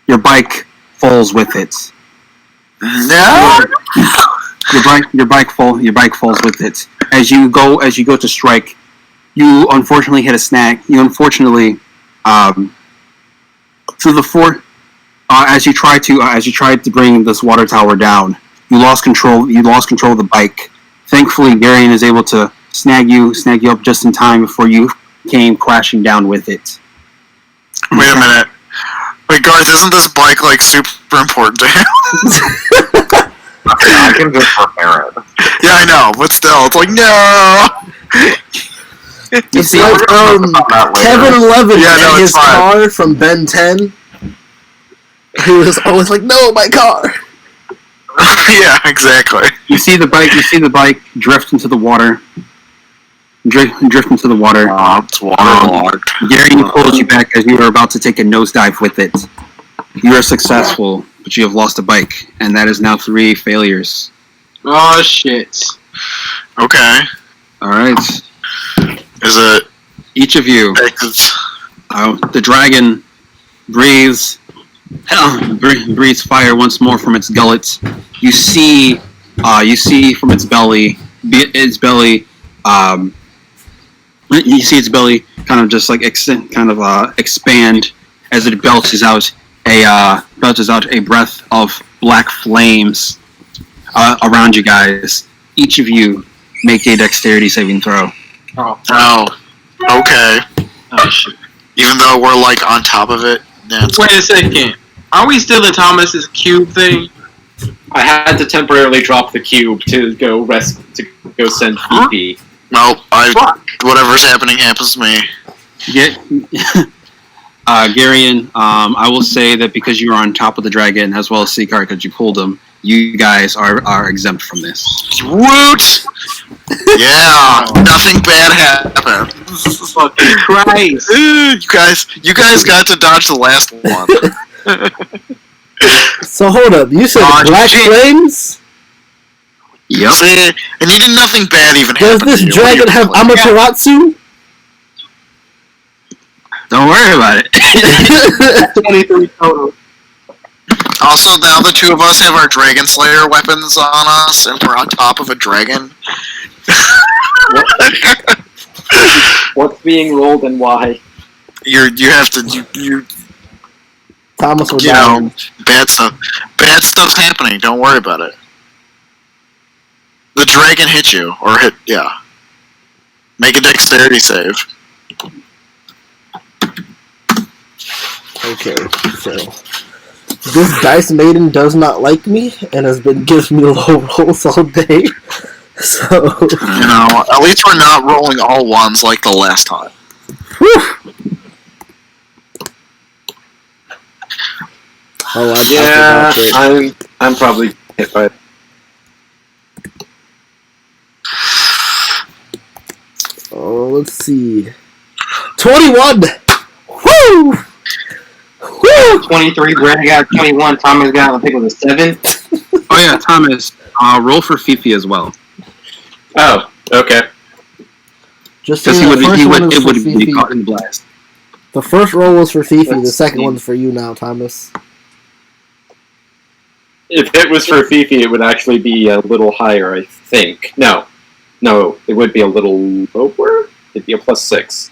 your bike falls with it. No. Your bike falls with it. As you go to strike, you unfortunately hit a snag. You unfortunately, through the as you try to bring this water tower down, you lost control. You lost control of the bike. Thankfully, Garion is able to snag you up just in time before you came crashing down with it. Wait a minute. Wait, Garth, isn't this bike like super important to him? I can just repair it. Yeah, I know, but still, it's like no. It's like Kevin Levin and his car from Ben 10. He was always like, "No, my car." Yeah, exactly. You see the bike drift into the water. Drift into the water. It's waterlogged. Gary pulls you back as you are about to take a nosedive with it. You are successful, but you have lost a bike, and that is now 3 failures. Oh shit. Okay. All right. Is it? Each of you. The dragon breathes fire once more from its gullet. You see from its belly. You see its belly kind of just like expand as it belches out a breath of black flames around you guys. Each of you make a dexterity saving throw. Oh. Okay. Oh shit. Even though we're like on top of it. Wait a second. Are we still in Thomas's cube thing? I had to temporarily drop the cube to go send Fifi. Nope. Whatever's happening happens to me. Garion, I will say that because you are on top of the dragon as well as Seacard because you pulled him, you guys are exempt from this. Woot! Yeah, nothing bad happened. Fucking Christ. You guys got to dodge the last one. So hold up, you said black flames? Yep. See, and you did nothing bad even Does happen this to you. dragon have Amaterasu? Don't worry about it. 23 total. Also, now the two of us have our Dragon Slayer weapons on us, and we're on top of a dragon. What's being rolled and why? You have to Thomas will you die. know, bad stuff's happening. Don't worry about it. The dragon hit you, yeah. Make a dexterity save. Okay, so this dice maiden does not like me and has been giving me low rolls all day. So You know, at least we're not rolling all ones like the last time. whew. Oh, I forgot that. I'm probably hit by. Oh, let's see. 21! Woo! Woo! 23, Brad got 21, Thomas got, I think it was a 7. Oh yeah, Thomas, roll for Fifi as well. Oh, okay. Just so Because you know, the first one it is for would be Fifi. caught in the blast. The first roll was for Fifi, the Let's second see. one's for you now, Thomas. If it was for Fifi, it would actually be a little higher, I think. No, it would be a little lower. It'd be a +6.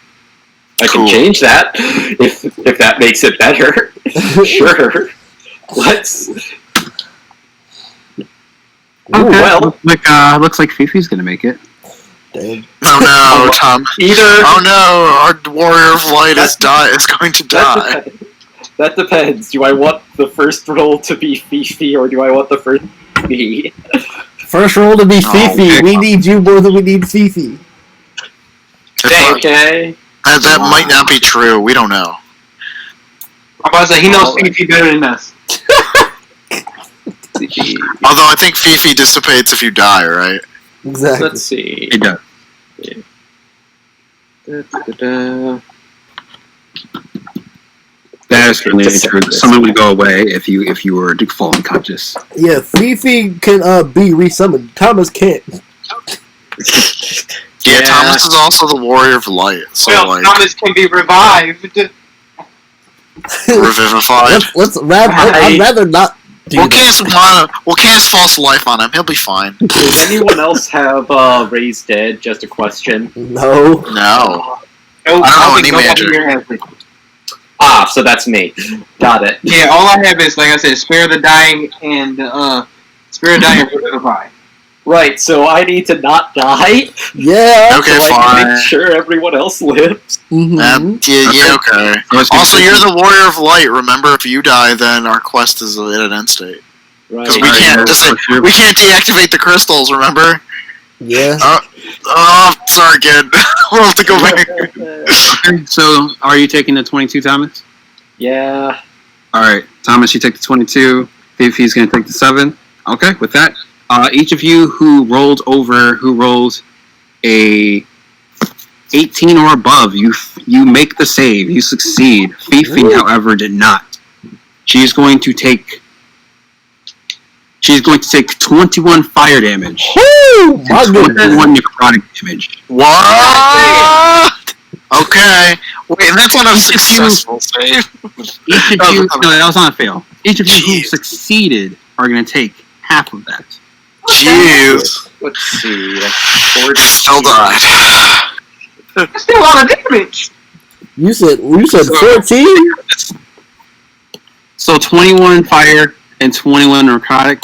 I can Cool. change that if that makes it better. Sure. Let's. Okay. Well, Looks like Fifi's gonna make it. Damn. Oh no, Tom. either Oh no, our warrior of light is going to die. that depends. Do I want the first roll to be Fifi or do I want the first to be? First roll to be Oh, Fifi. okay. We need you more than we need Fifi. Okay. That might not be true. We don't know. I'm about to say, he knows Fifi better than us. Although I think Fifi dissipates if you die, right? Exactly. Let's see. It does. Da-da-da-da. That is certainly true. Someone would go away if you were to fall unconscious. Yeah, Fifi can be resummoned. Thomas can't. Yeah, Thomas is also the warrior of light. So Well, like Thomas can be revived. revivified. I'd rather not do We'll that. cast false life on him. He'll be fine. Does anyone else have raised dead? Just a question. No. No. Nope, I don't know think any nobody magic. here has it. Ah, so that's me. Got it. Yeah, all I have is, like I said, spare the dying and spare the dying and revivify. Right, so I need to not die. Yeah. Okay, so I can fine. make sure everyone else lives. Mm-hmm. Yeah, okay. Also, you're the warrior of light. Remember, if you die, then our quest is at an end state. Right. Because we can't deactivate the crystals. Remember? Yeah. Oh, sorry, kid. We'll have to go back. So, are you taking the 22, Thomas? Yeah. All right, Thomas, you take the 22. Fifi's going to take the 7. Okay, with that, each of you who rolled a 18 or above, you make the save. You succeed. Fifi, however, did not. She's going to take 21 fire damage. Woo! My And goodness. 21 necrotic damage. What? Okay. Wait, that's on a successful save. Each of you, no, that was not a fail. Each of you who succeeded are going to take half of that. Jeez. Let's see. That's 40. Still died. That's still a lot of damage. You said 14? So 21 fire and 21 narcotic